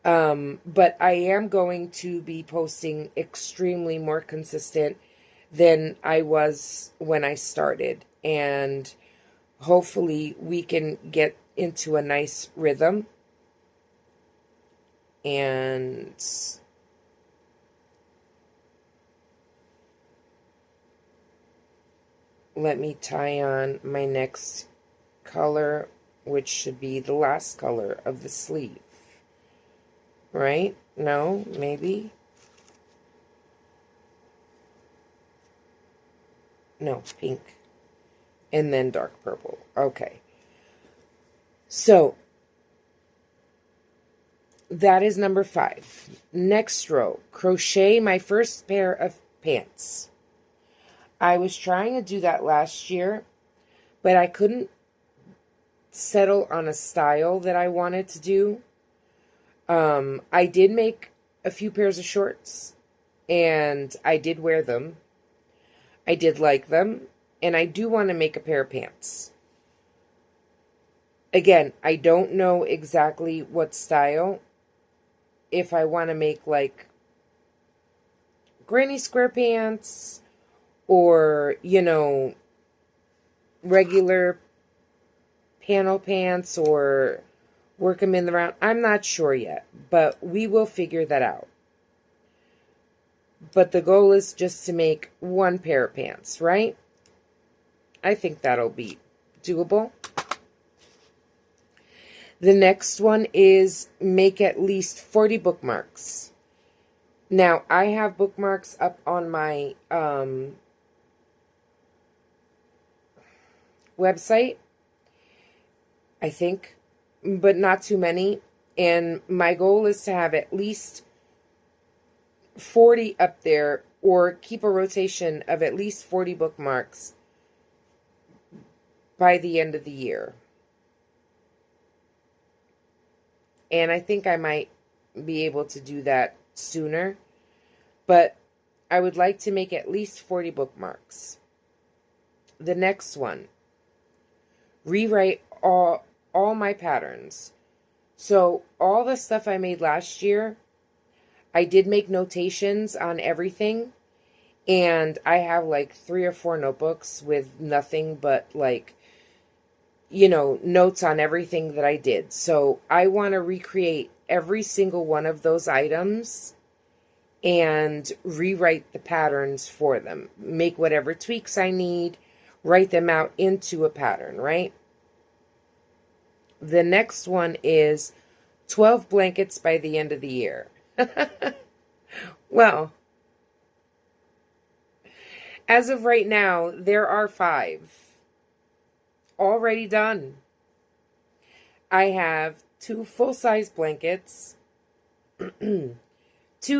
[SPEAKER 1] But I am going to be posting extremely more consistent than I was when I started. And hopefully we can get into a nice rhythm. And let me tie on my next color, which should be the last color of the sleeve. Right? No? Maybe? No, pink. And then dark purple. Okay. So, that is number 5. Next row, crochet my first pair of pants. I was trying to do that last year, but I couldn't settle on a style that I wanted to do. I did make a few pairs of shorts, and I did wear them. I did like them, and I do want to make a pair of pants. Again, I don't know exactly what style. If I want to make like granny square pants or, regular panel pants or work them in the round. I'm not sure yet, but we will figure that out. But the goal is just to make one pair of pants, right? I think that'll be doable. The next one is make at least 40 bookmarks. Now, I have bookmarks up on my website, I think, but not too many. And my goal is to have at least 40 up there, or keep a rotation of at least 40 bookmarks by the end of the year. And I think I might be able to do that sooner. But I would like to make at least 40 bookmarks. The next one, rewrite all my patterns. So all the stuff I made last year, I did make notations on everything. And I have like 3 or 4 notebooks with nothing but like, notes on everything that I did. So I want to recreate every single one of those items and rewrite the patterns for them. Make whatever tweaks I need, write them out into a pattern, right? The next one is 12 blankets by the end of the year. Well, as of right now, there are 5 already done. I have 2 full-size blankets, 2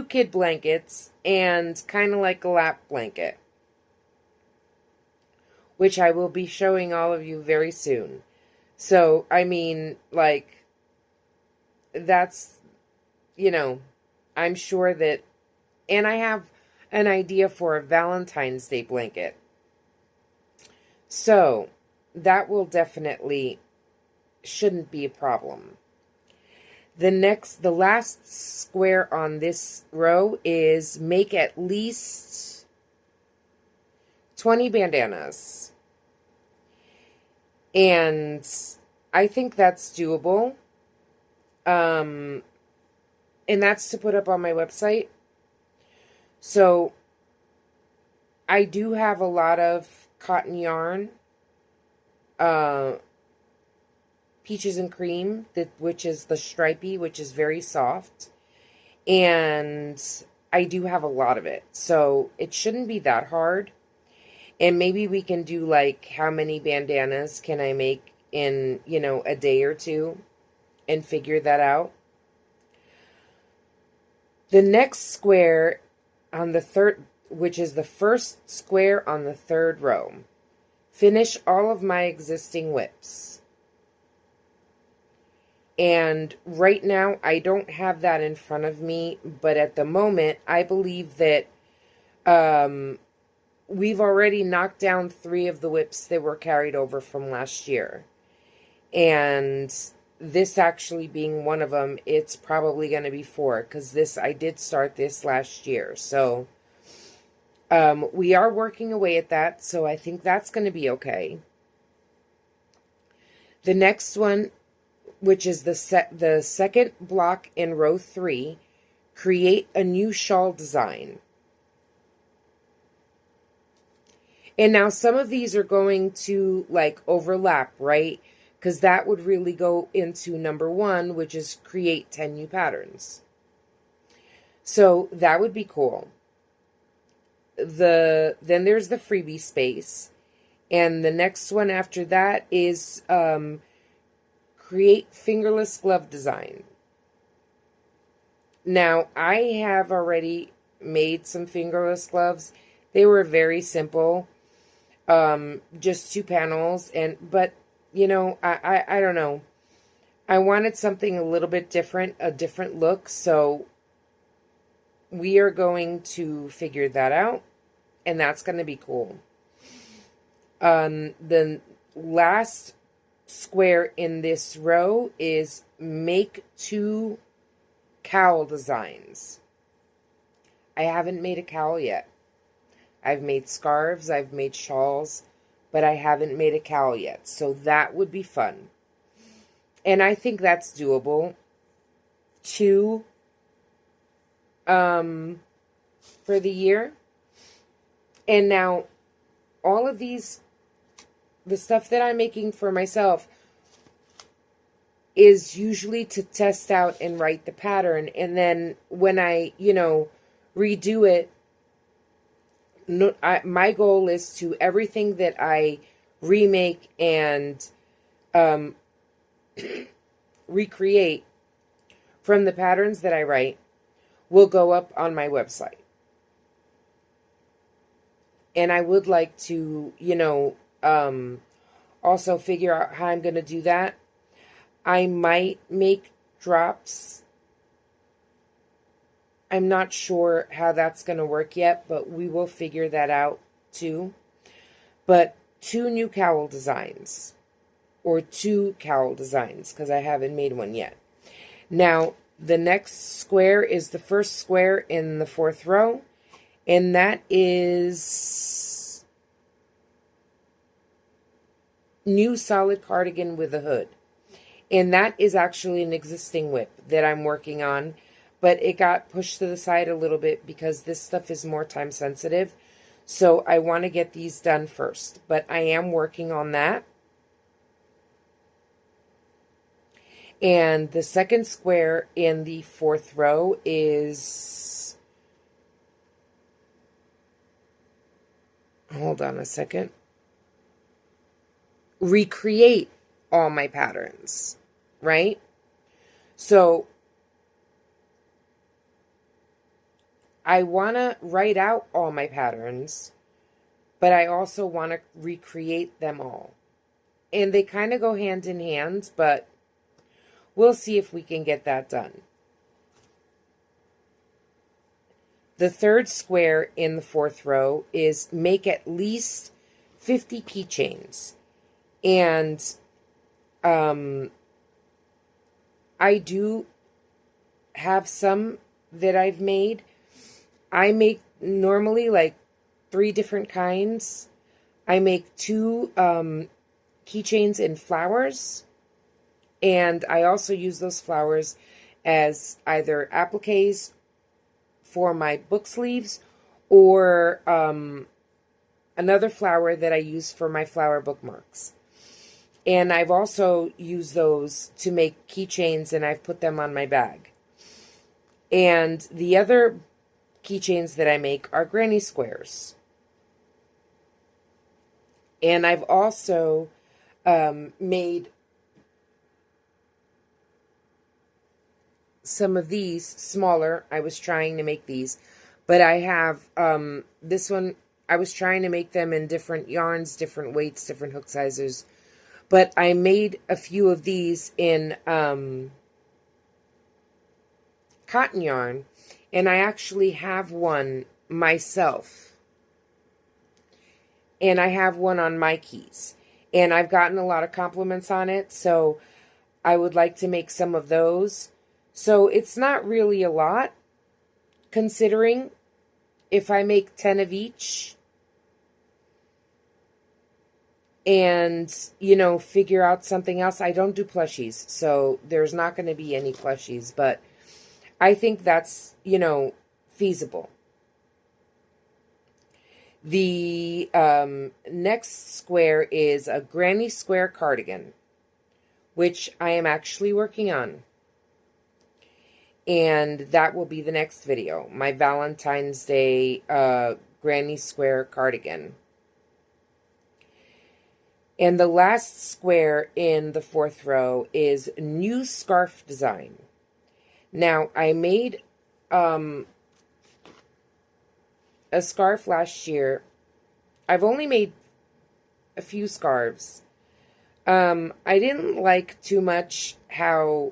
[SPEAKER 1] kid blankets, and kind of like a lap blanket, which I will be showing all of you very soon. So, I mean, like, that's, I'm sure that, and I have an idea for a Valentine's Day blanket. So, that will definitely, shouldn't be a problem. The last square on this row is make at least 20 bandanas. And I think that's doable. And that's to put up on my website. So I do have a lot of cotton yarn. Peaches and Cream, which is the stripey, which is very soft. And I do have a lot of it, so it shouldn't be that hard. And maybe we can do like, how many bandanas can I make in, a day or two, and figure that out. The next square on the third, which is the first square on the third row, finish all of my existing whips. And right now, I don't have that in front of me, but at the moment, I believe that we've already knocked down 3 of the whips that were carried over from last year. And this actually being one of them, it's probably going to be 4, because I did start this last year. So we are working away at that, so I think that's going to be okay. The next one, which is the second block in row 3, create a new shawl design. And now some of these are going to like overlap, right? Because that would really go into number 1, which is create 10 new patterns. So that would be cool. Then there's the freebie space. And the next one after that is create fingerless glove design. Now, I have already made some fingerless gloves. They were very simple. Just 2 panels. But, I don't know. I wanted something a little bit different, a different look. So we are going to figure that out. And that's going to be cool. The last square in this row is make 2 cowl designs. I haven't made a cowl yet. I've made scarves, I've made shawls, but I haven't made a cowl yet. So that would be fun. And I think that's doable. 2 for the year. And now all of these, the stuff that I'm making for myself, is usually to test out and write the pattern. And then when I, redo it, my goal is to everything that I remake and recreate from the patterns that I write will go up on my website. And I would like to, also figure out how I'm going to do that. I might make drops. I'm not sure how that's going to work yet, but we will figure that out too. But 2 new cowl designs, or 2 cowl designs, because I haven't made one yet. Now, the next square is the first square in the 4th row, and that is new solid cardigan with a hood. And that is actually an existing whip that I'm working on, but it got pushed to the side a little bit because this stuff is more time sensitive. So I want to get these done first, but I am working on that. And the second square in the 4th row is, hold on a second, recreate all my patterns, right? So I want to write out all my patterns, but I also want to recreate them all. And they kind of go hand in hand, but we'll see if we can get that done. The third square in the 4th row is make at least 50 keychains. And I do have some that I've made. I make normally like 3 different kinds. I make 2 keychains in flowers. And I also use those flowers as either appliques for my book sleeves, or another flower that I use for my flower bookmarks. And I've also used those to make keychains, and I've put them on my bag. And the other keychains that I make are granny squares. And I've also made some of these smaller. I was trying to make these, but I have this one. I was trying to make them in different yarns, different weights, different hook sizes. But I made a few of these in cotton yarn, and I actually have one myself. And I have one on my keys. And I've gotten a lot of compliments on it, so I would like to make some of those. So it's not really a lot, considering if I make 10 of each and, you know, figure out something else. I don't do plushies, so there's not going to be any plushies, but I think that's, you know, feasible. The next square is a granny square cardigan, which I am actually working on. And that will be the next video, my Valentine's Day granny square cardigan. And the last square in the fourth row is new scarf design. Now, I made a scarf last year. I've only made a few scarves. I didn't like too much how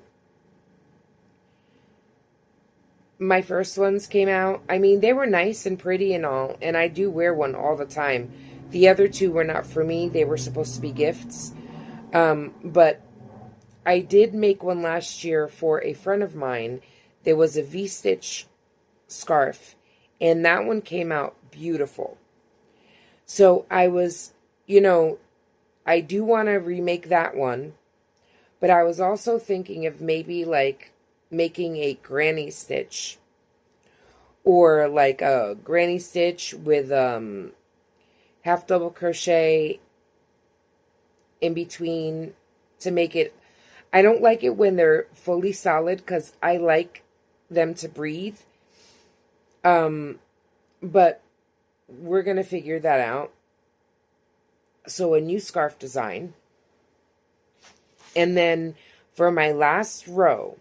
[SPEAKER 1] my first ones came out. I mean, they were nice and pretty and all, and I do wear one all the time. The other two were not for me. They were supposed to be gifts. But I did make one last year for a friend of mine. There was a V-stitch scarf, and that one came out beautiful. So I was, you know, I do want to remake that one, but I was also thinking of maybe like making a granny stitch, or like a granny stitch with half double crochet in between to make it. I don't like it when they're fully solid because I like them to breathe. But we're going to figure that out. So a new scarf design. And then for my last row,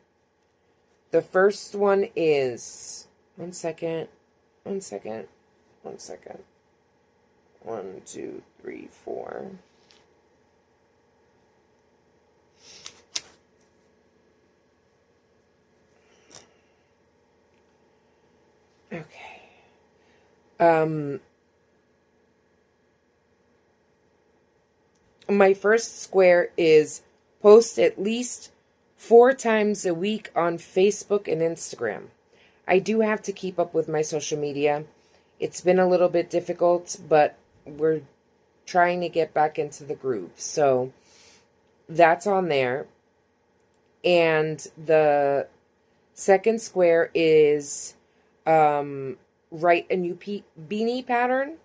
[SPEAKER 1] the first one is, one second. 1, 2, 3, 4. Okay. My first square is post at least 4 times a week on Facebook and Instagram. I do have to keep up with my social media. It's been a little bit difficult, but we're trying to get back into the groove. So that's on there. And the second square is write a new beanie pattern.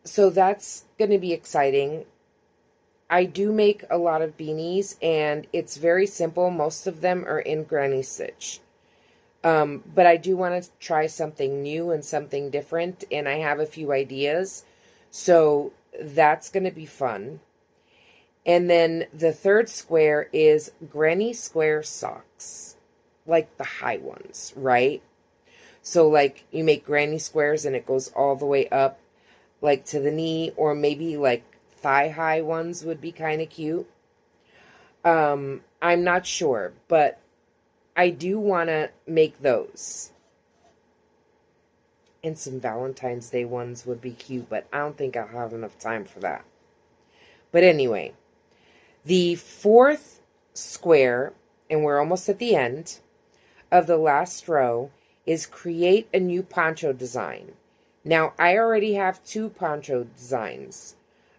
[SPEAKER 1] So that's going to be exciting. I do make a lot of beanies, and it's very simple. Most of them are in granny stitch. But I do want to try something new and something different, and I have a few ideas. So that's going to be fun. And then the third square is granny square socks, like the high ones, right? So like you make granny squares and it goes all the way up, like to the knee, or maybe like thigh high ones would be kind of cute. I'm not sure, but I do want to make those. And some Valentine's Day ones would be cute, but I don't think I'll have enough time for that. But anyway, the fourth square, and we're almost at the end of the last row, is create a new poncho design. Now, I already have 2 poncho designs.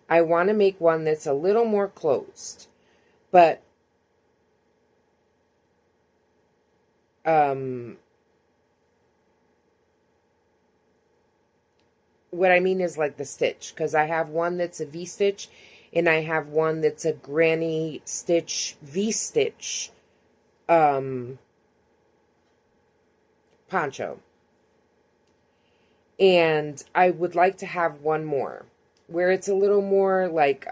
[SPEAKER 1] I want to make one that's a little more closed, but what I mean is like the stitch, because I have one that's a V-stitch, and I have one that's a granny stitch V-stitch poncho. And I would like to have one more where it's a little more like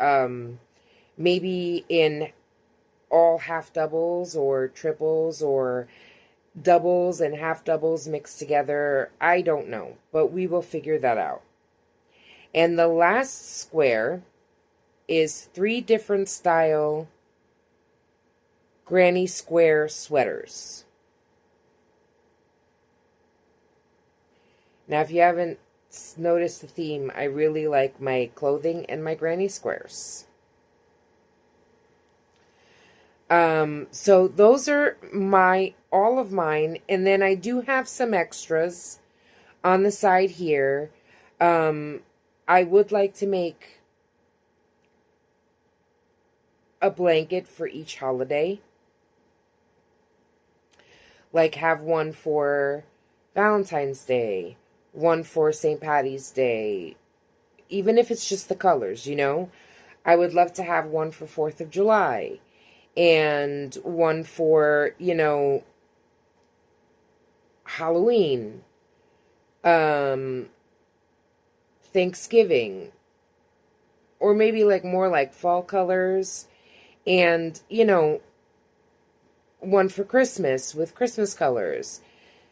[SPEAKER 1] maybe in all half doubles or triples or doubles and half doubles mixed together. I don't know, but we will figure that out. And the last square is 3 different style granny square sweaters. Now, if you haven't noticed the theme, I really like my clothing and my granny squares. So those are all of mine. And then I do have some extras on the side here. I would like to make a blanket for each holiday. Like have one for Valentine's Day, one for St. Patty's Day, even if it's just the colors, you know. I would love to have one for 4th of July, and one for, you know, Halloween, Thanksgiving, or maybe like more like fall colors, and, you know, one for Christmas with Christmas colors.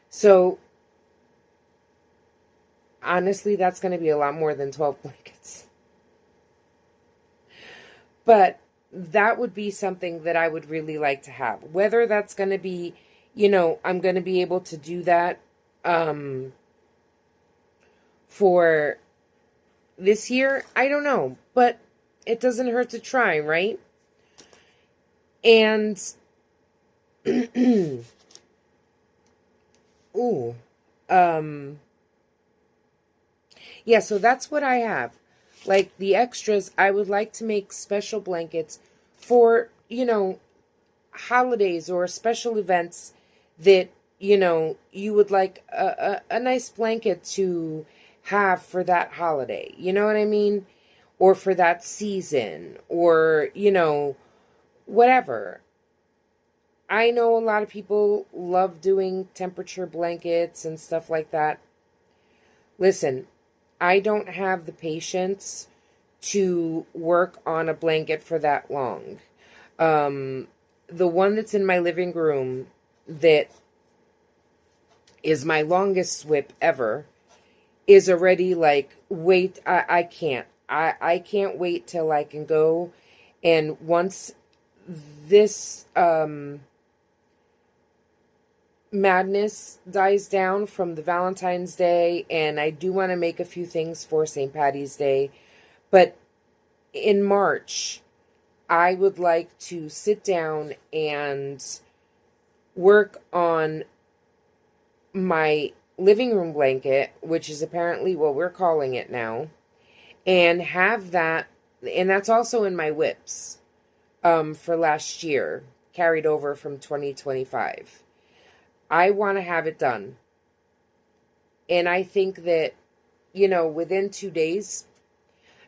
[SPEAKER 1] So honestly, that's going to be a lot more than 12 blankets. But that would be something that I would really like to have. Whether that's going to be, you know, I'm going to be able to do that for this year, I don't know. But it doesn't hurt to try, right? And, ooh, yeah, so that's what I have. Like the extras, I would like to make special blankets for, you know, holidays or special events that, you know, you would like a nice blanket to have for that holiday. You know what I mean? Or for that season, or, you know, whatever. I know a lot of people love doing temperature blankets and stuff like that. Listen, I don't have the patience to work on a blanket for that long. The one that's in my living room that is my longest whip ever is already like, wait, I can't. I can't wait till I can go. And once this madness dies down from the Valentine's Day, and I do want to make a few things for St. Patty's Day, but in March, I would like to sit down and work on my living room blanket, which is apparently what we're calling it now, and have that, and that's also in my whips for last year, carried over from 2025. I want to have it done. And I think that, you know, within 2 days,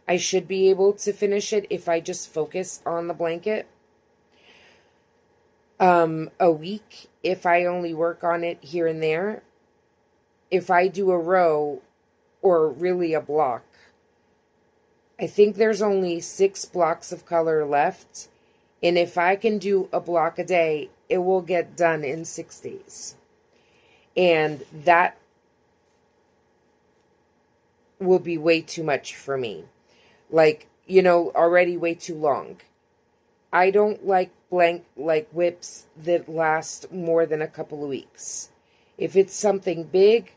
[SPEAKER 1] I should be able to finish it if I just focus on the blanket. A week, if I only work on it here and there. If I do a row, or really a block, I think there's only 6 blocks of color left. And if I can do a block a day, it will get done in 6 days. And that will be way too much for me. Like, you know, already way too long. I don't like whips that last more than a couple of weeks. If it's something big,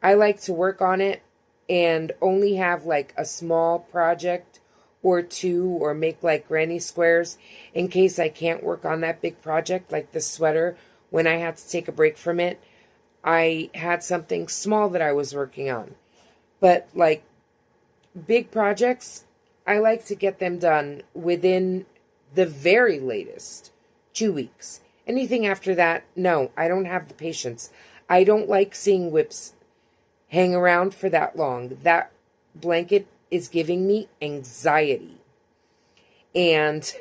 [SPEAKER 1] I like to work on it and only have like a small project or 2, or make like granny squares in case I can't work on that big project, like the sweater. When I had to take a break from it, I had something small that I was working on. But like big projects, I like to get them done within the very latest 2 weeks. Anything after that, no, I don't have the patience. I don't like seeing whips hang around for that long. That blanket is giving me anxiety. And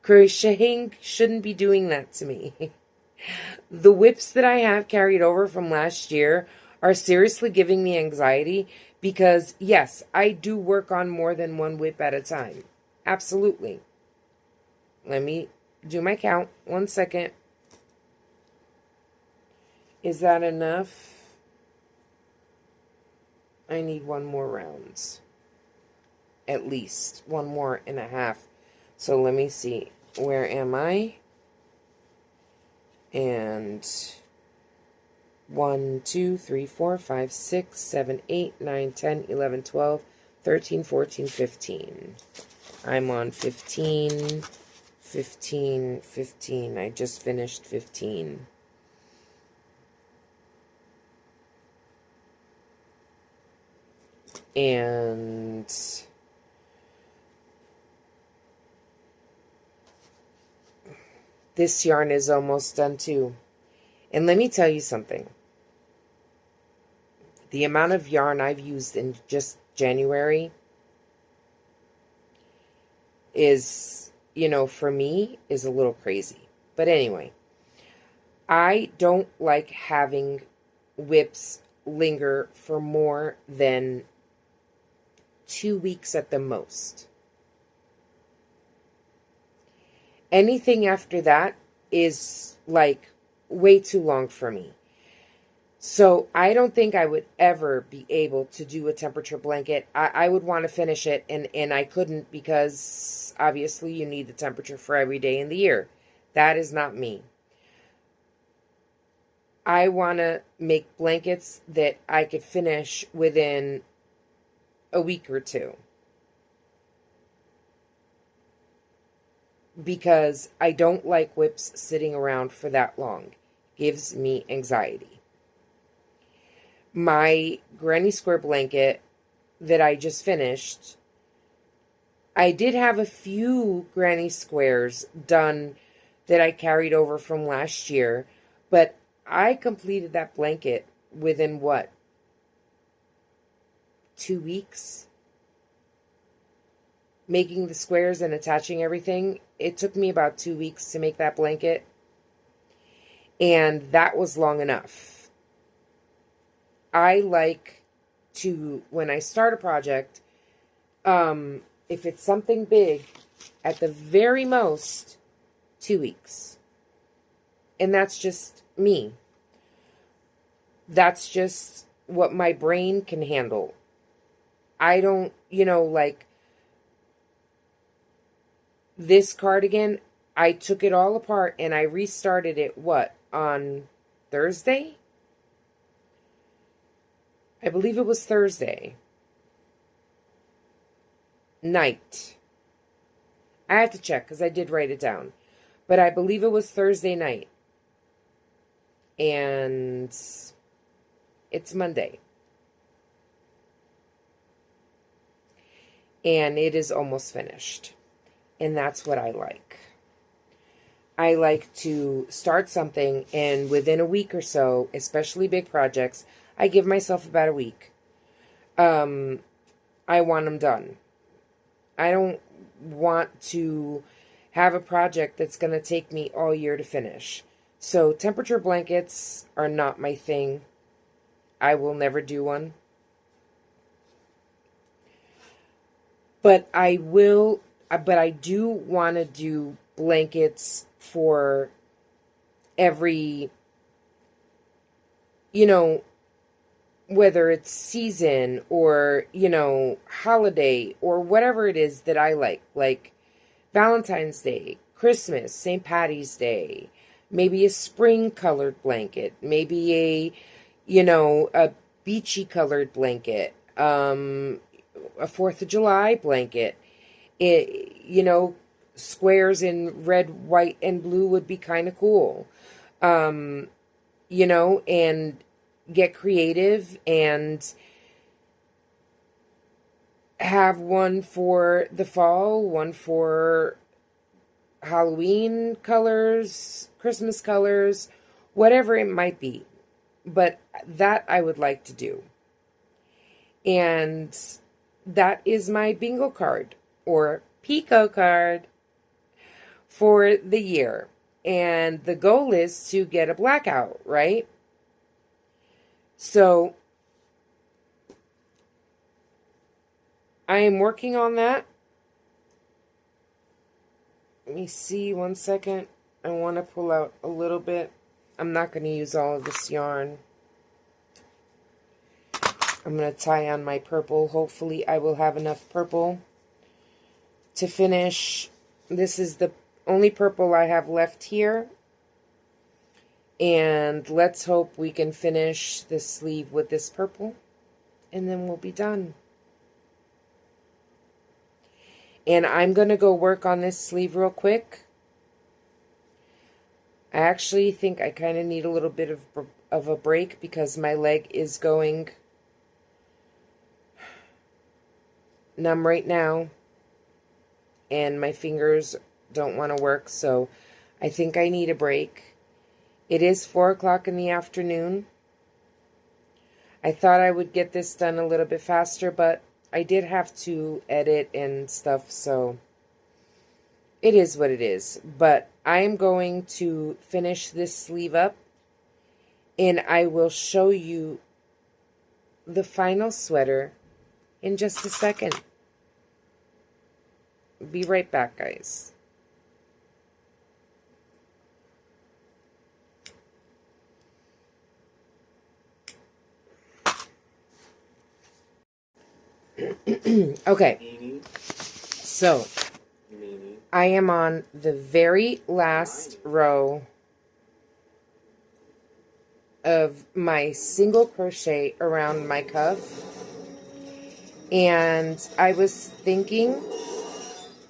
[SPEAKER 1] crocheting shouldn't be doing that to me. The whips that I have carried over from last year are seriously giving me anxiety because, yes, I do work on more than one whip at a time. Absolutely. Let me do my count. 1 second. Is that enough? I need one more round. At least 1.5 more. So let me see. Where am I? And 1, 2, 3, 4, 5, 6, 7, 8, 9, 10, 11, 12, 13, 14, 15. I'm on 15, 15, 15. I just finished 15. And this yarn is almost done too. And let me tell you something. The amount of yarn I've used in just January is, for me, is a little crazy. But anyway, I don't like having whips linger for more than 2 weeks at the most. Anything after that is like way too long for me. So I don't think I would ever be able to do a temperature blanket. I would want to finish it, and I couldn't because obviously you need the temperature for every day in the year. That is not me. I want to make blankets that I could finish within a week or two. Because I don't like whips sitting around for that long. Gives me anxiety. My granny square blanket that I just finished, I did have a few granny squares done that I carried over from last year, but I completed that blanket within 2 weeks? Making the squares and attaching everything, it took me about 2 weeks to make that blanket. And that was long enough. I like to, when I start a project, if it's something big, at the very most, 2 weeks. And that's just me. That's just what my brain can handle. I don't, like this cardigan, I took it all apart and I restarted it, on Thursday? I believe it was Thursday night. I have to check because I did write it down. But I believe it was Thursday night. And it's Monday. And it is almost finished. And that's what I like. I like to start something and within a week or so, especially big projects, I give myself about a week. I want them done. I don't want to have a project that's going to take me all year to finish. So temperature blankets are not my thing. I will never do one. But I do want to do blankets for every, whether it's season or, holiday or whatever it is that I like Valentine's Day, Christmas, St. Patty's Day, maybe a spring colored blanket, maybe a beachy colored blanket, a 4th of July blanket. Squares in red, white, and blue would be kind of cool. And get creative and have one for the fall, one for Halloween colors, Christmas colors, whatever it might be. but that I would like to do. And that is my bingo card or Pico card for the year. And the goal is to get a blackout, right? So I am working on that. Let me see 1 second. I want to pull out a little bit. I'm not going to use all of this yarn. I'm going to tie on my purple. Hopefully I will have enough purple to finish. This is the only purple I have left here. And let's hope we can finish the sleeve with this purple. And then we'll be done. And I'm going to go work on this sleeve real quick. I actually think I kind of need a little bit of a break because my leg is going numb right now. And my fingers don't want to work, so I think I need a break. It is 4 o'clock in the afternoon. I thought I would get this done a little bit faster, but I did have to edit and stuff, so it is what it is. But I'm going to finish this sleeve up, and I will show you the final sweater in just a second. Be right back, guys. Okay, so I am on the very last row of my single crochet around my cuff, and I was thinking,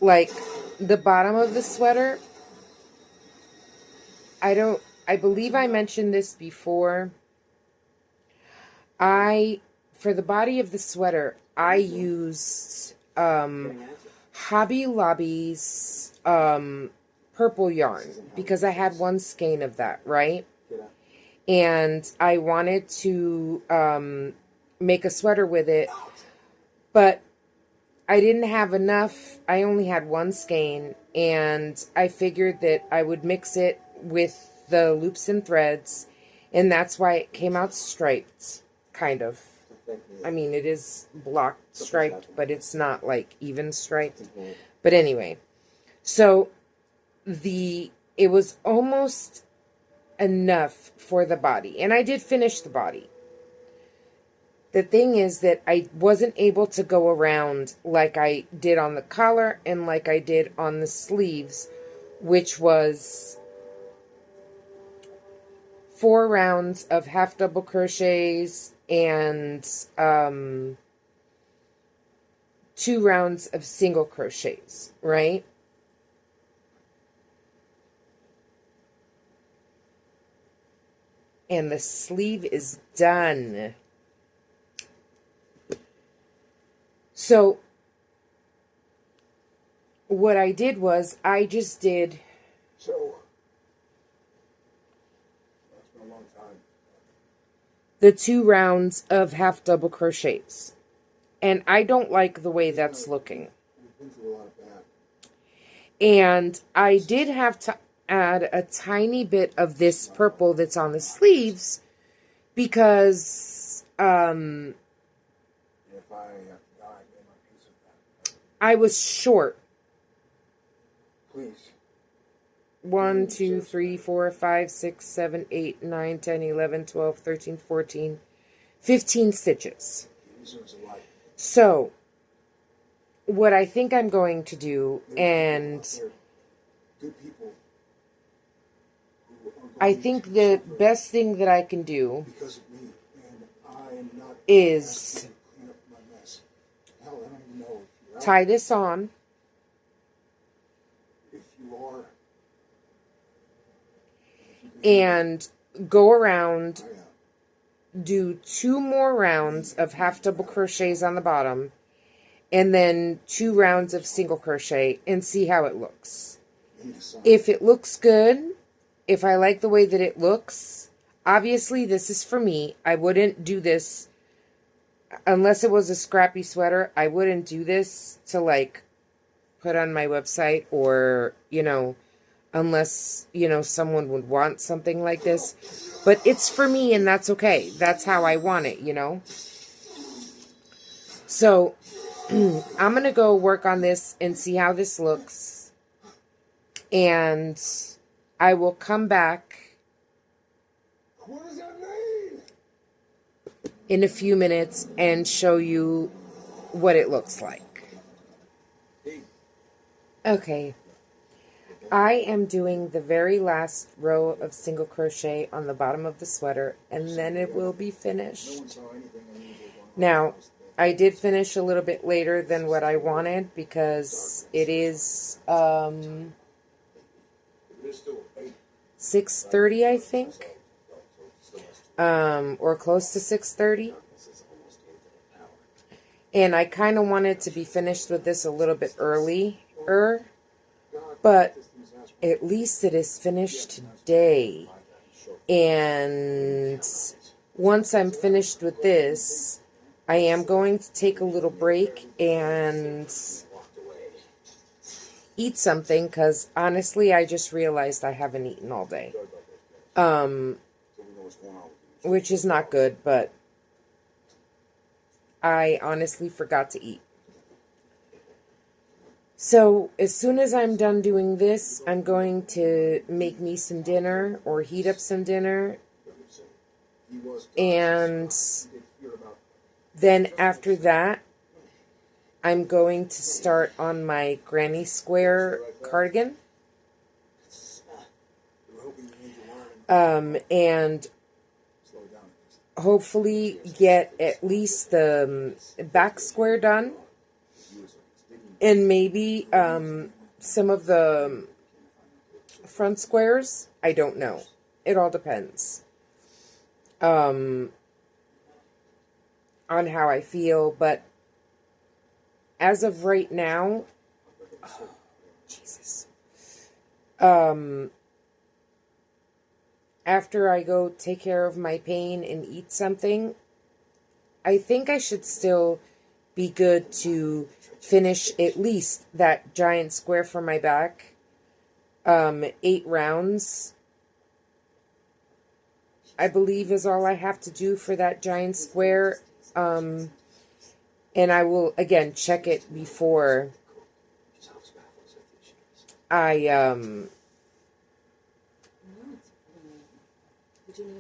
[SPEAKER 1] like, the bottom of the sweater, I believe I mentioned this before. For the body of the sweater, I used Hobby Lobby's purple yarn because I had one skein of that, right? And I wanted to make a sweater with it, but I didn't have enough. I only had one skein, and I figured that I would mix it with the loops and threads, and that's why it came out striped, kind of. I mean, it is blocked striped, but it's not like even striped. But anyway, so it was almost enough for the body, and I did finish the body. The thing is that I wasn't able to go around like I did on the collar and like I did on the sleeves, which was 4 rounds of half double crochets and 2 rounds of single crochets, right? And the sleeve is done. So what I did was I just did the 2 rounds of half double crochets, and I don't like the way that's looking. And I did have to add a tiny bit of this purple that's on the sleeves because I was short. 1, 2, 3, 4, 5, 6, 7, 8, 9, 10, 11, 12, 13, 14, 15 stitches. So, what I think I'm going to do, and I think the best thing that I can do is tie this on, and go around, do 2 more rounds of half double crochets on the bottom, and then 2 rounds of single crochet, and see how it looks. If it looks good, if I like the way that it looks, obviously this is for me. I wouldn't do this unless it was a scrappy sweater. I wouldn't do this to like put on my website, or, you know, unless, you know, someone would want something like this. But it's for me, and that's okay. That's how I want it, you know. So I'm going to go work on this and see how this looks. And I will come back in a few minutes and show you what it looks like. Okay. I am doing the very last row of single crochet on the bottom of the sweater, and then it will be finished. Now, I did finish a little bit later than what I wanted because it is 6:30, I think, or close to 6:30. And I kind of wanted to be finished with this a little bit earlier, but at least it is finished today. And once I'm finished with this, I am going to take a little break and eat something, because honestly, I just realized I haven't eaten all day. Which is not good, but I honestly forgot to eat. So, as soon as I'm done doing this, I'm going to make me some dinner, or heat up some dinner. And then after that, I'm going to start on my granny square cardigan. And hopefully get at least the back square done. And maybe some of the front squares. I don't know. It all depends on how I feel. But as of right now, oh, Jesus. After I go take care of my pain and eat something, I think I should still be good to finish at least that giant square for my back. 8 rounds, I believe, is all I have to do for that giant square. And I will, again, check it before I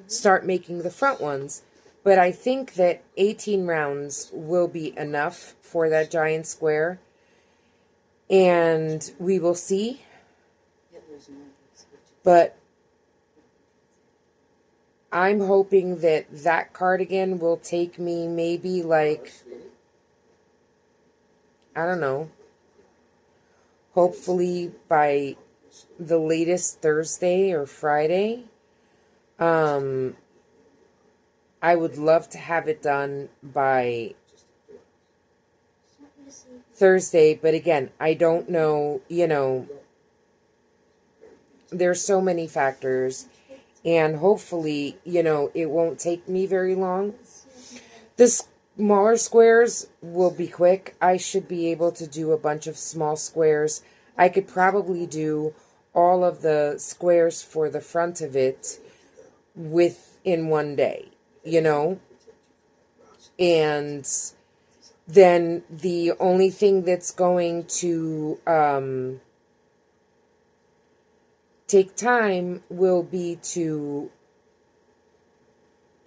[SPEAKER 1] start making the front ones. But I think that 18 rounds will be enough for that giant square. And we will see. But I'm hoping that that cardigan will take me maybe like, I don't know, hopefully by the latest Thursday or Friday. I would love to have it done by Thursday, but again, I don't know, you know, there's so many factors, and hopefully, you know, it won't take me very long. The smaller squares will be quick. I should be able to do a bunch of small squares. I could probably do all of the squares for the front of it within one day, you know? And then the only thing that's going to take time will be to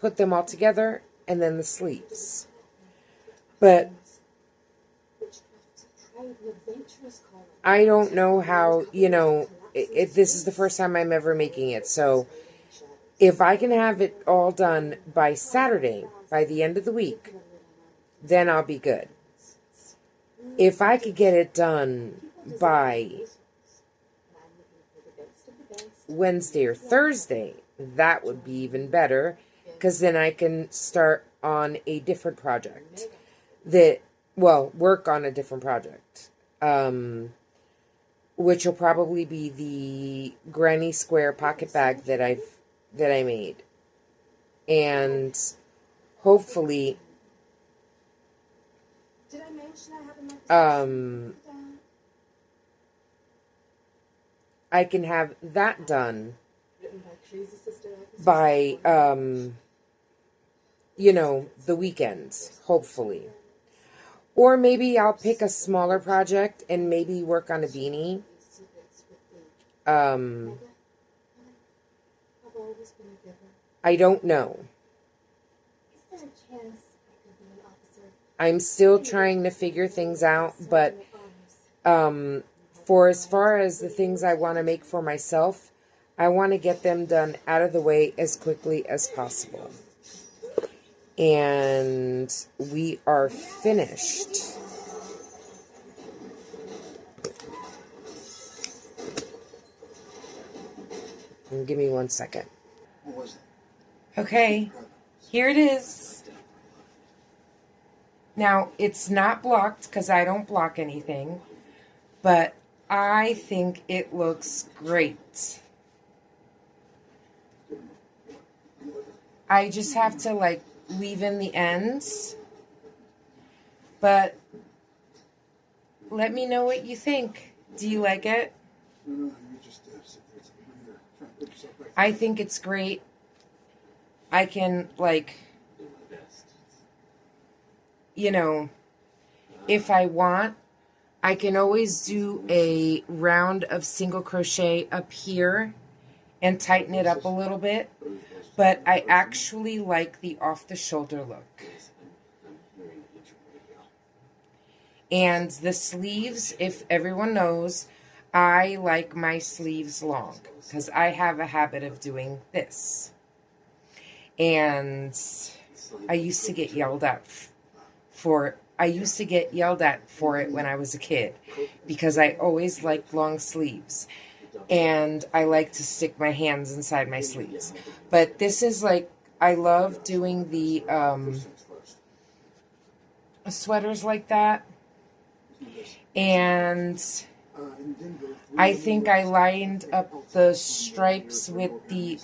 [SPEAKER 1] put them all together, and then the sleeves. But I don't know how, you know, this is the first time I'm ever making it. So if I can have it all done by Saturday, by the end of the week, then I'll be good. If I could get it done by Wednesday or Thursday, that would be even better, because then I can start on a different project. Work on a different project. Which will probably be the granny square pocket bag that I made. And hopefully, I can have that done by, the weekends, hopefully. Or maybe I'll pick a smaller project and maybe work on a beanie. I don't know. I'm still trying to figure things out, but for as far as the things I want to make for myself, I want to get them done out of the way as quickly as possible. And we are finished. And give me 1 second. Okay, here it is. Now, it's not blocked because I don't block anything, but I think it looks great. I just have to, like, leave in the ends, but let me know what you think. Do you like it? I think it's great. I can, like, if I want, I can always do a round of single crochet up here and tighten it up a little bit. But I actually like the off-the-shoulder look. And the sleeves, if everyone knows, I like my sleeves long because I have a habit of doing this. And I used to get yelled at for it when I was a kid because I always liked long sleeves. And I like to stick my hands inside my sleeves. But this is like, I love doing the sweaters like that. And I think I lined up the stripes with the,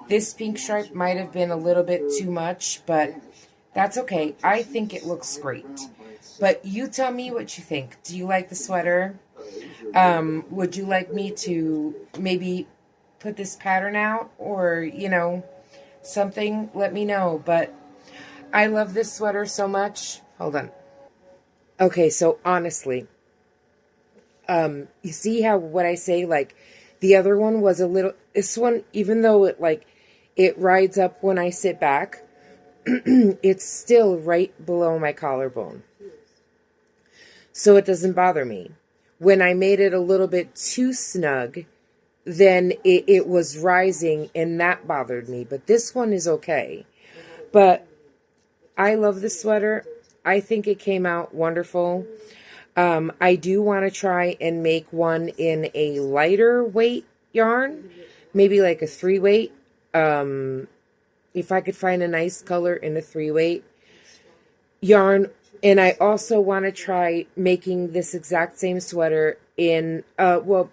[SPEAKER 1] this pink stripe might have been a little bit too much, but that's okay. I think it looks great. But you tell me what you think. Do you like the sweater? Would you like me to maybe put this pattern out or, something? Let me know. But I love this sweater so much. Hold on. Okay, so honestly, you see how what I say, like, the other one was a little, this one, even though it rides up when I sit back, it's still right below my collarbone. So it doesn't bother me. When I made it a little bit too snug, then it was rising and that bothered me. But this one is okay. But I love this sweater. I think it came out wonderful. I do want to try and make one in a lighter weight yarn. Maybe like a 3-weight. If I could find a nice color in a 3-weight yarn. And I also want to try making this exact same sweater in,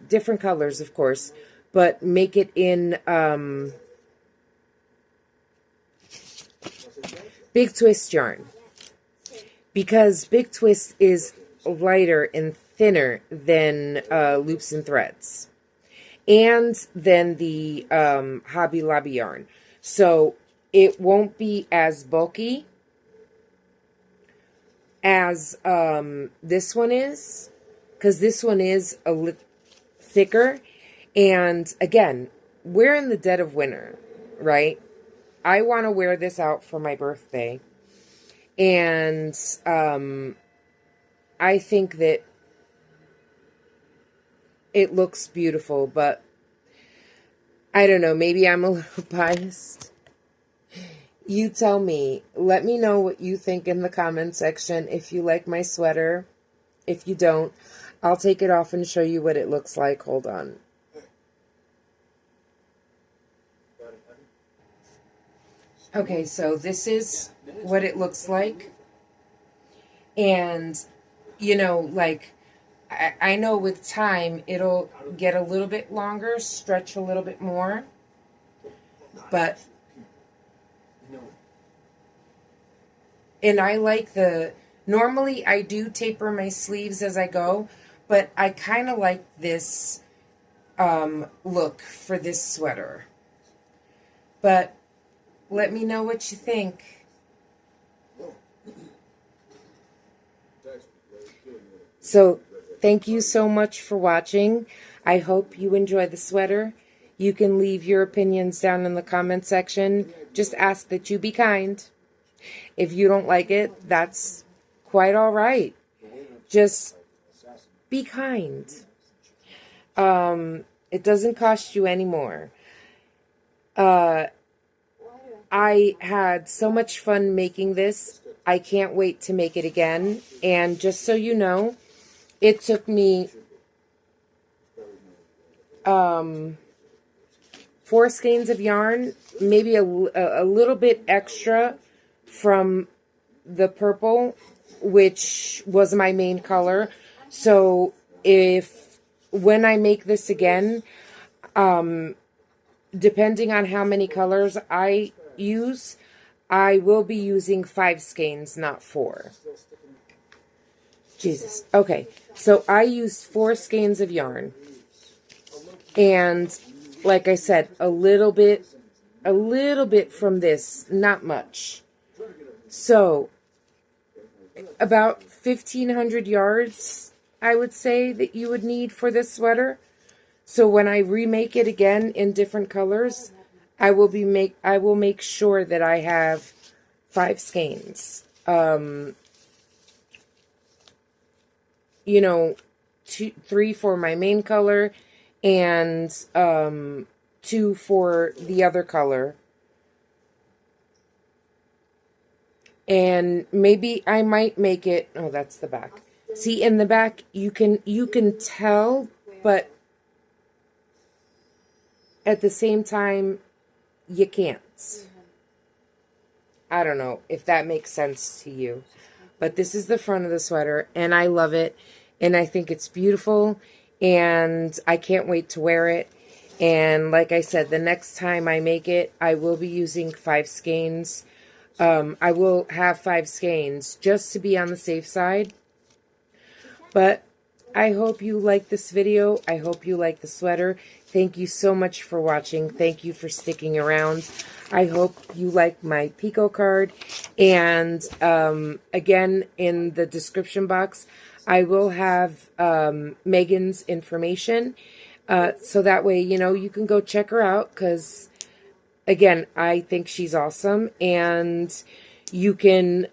[SPEAKER 1] different colors, of course, but make it in Big Twist yarn. Because Big Twist is lighter and thinner than Loops and Threads. And then the Hobby Lobby yarn. So it won't be as bulky as this one is, because this one is a little thicker. And again, we're in the dead of winter, right? I want to wear this out for my birthday. And I think that it looks beautiful, but I don't know, maybe I'm a little biased. You tell me. Let me know what you think in the comment section. If you like my sweater. If you don't, I'll take it off and show you what it looks like. Hold on. Okay, so this is what it looks like. And, I know with time, it'll get a little bit longer, stretch a little bit more. But And I like normally I do taper my sleeves as I go, but I kind of like this look for this sweater. But let me know what you think. So, thank you so much for watching. I hope you enjoy the sweater. You can leave your opinions down in the comment section. Just ask that you be kind. If you don't like it, that's quite all right. Just be kind. It doesn't cost you any more. I had so much fun making this. I can't wait to make it again. And just so you know, it took me 4 skeins of yarn, maybe a little bit extra from the purple, which was my main color. So when I make this again, depending on how many colors I use, I will be using 5 skeins, not 4. Jesus. Okay, so I used 4 skeins of yarn. And like I said, a little bit from this, not much. So about 1,500 yards, I would say, that you would need for this sweater. So when I remake it again in different colors, I will make sure that I have 5 skeins. You know, 3 for my main color and 2 for the other color. And maybe I might make it, oh, that's the back. See, in the back, you can tell, but at the same time, you can't. I don't know if that makes sense to you. But this is the front of the sweater, and I love it, and I think it's beautiful, and I can't wait to wear it. And like I said, the next time I make it, I will be using 5 skeins. I will have 5 skeins just to be on the safe side. But I hope you like this video. I hope you like the sweater. Thank you so much for watching. Thank you for sticking around. I hope you like my Pico card. And again, in the description box, I will have Megan's information. So that way, you know, you can go check her out. Because, again, I think she's awesome. And you can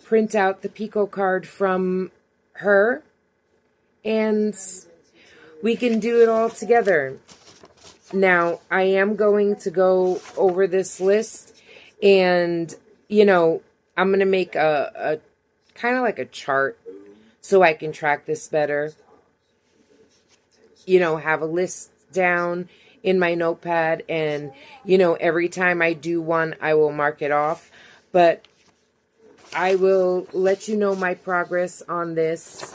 [SPEAKER 1] print out the Pico card from her. And we can do it all together. Now, I am going to go over this list, and, you know, I'm going to make a kind of like a chart so I can track this better. You know, have a list down in my notepad, and, you know, every time I do one, I will mark it off. But I will let you know my progress on this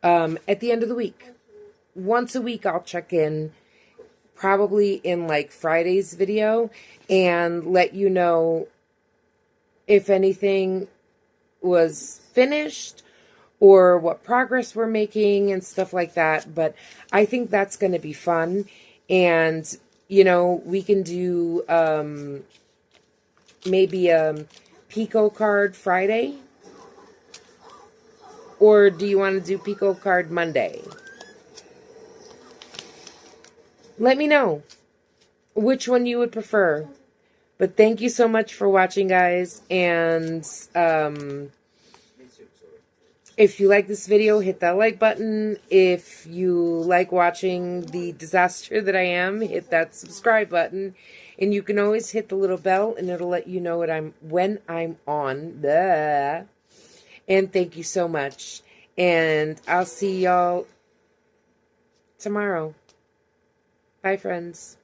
[SPEAKER 1] at the end of the week. Once a week, I'll check in, probably in like Friday's video, and let you know if anything was finished or what progress we're making and stuff like that. But I think that's going to be fun. And, you know, we can do maybe a Pico card Friday. Or do you want to do Pico card Monday? Let me know which one you would prefer. But thank you so much for watching, guys. And if you like this video, hit that like button. If you like watching the disaster that I am, hit that subscribe button. And you can always hit the little bell, and it'll let you know when I'm on. Duh. And thank you so much. And I'll see y'all tomorrow. Bye, friends.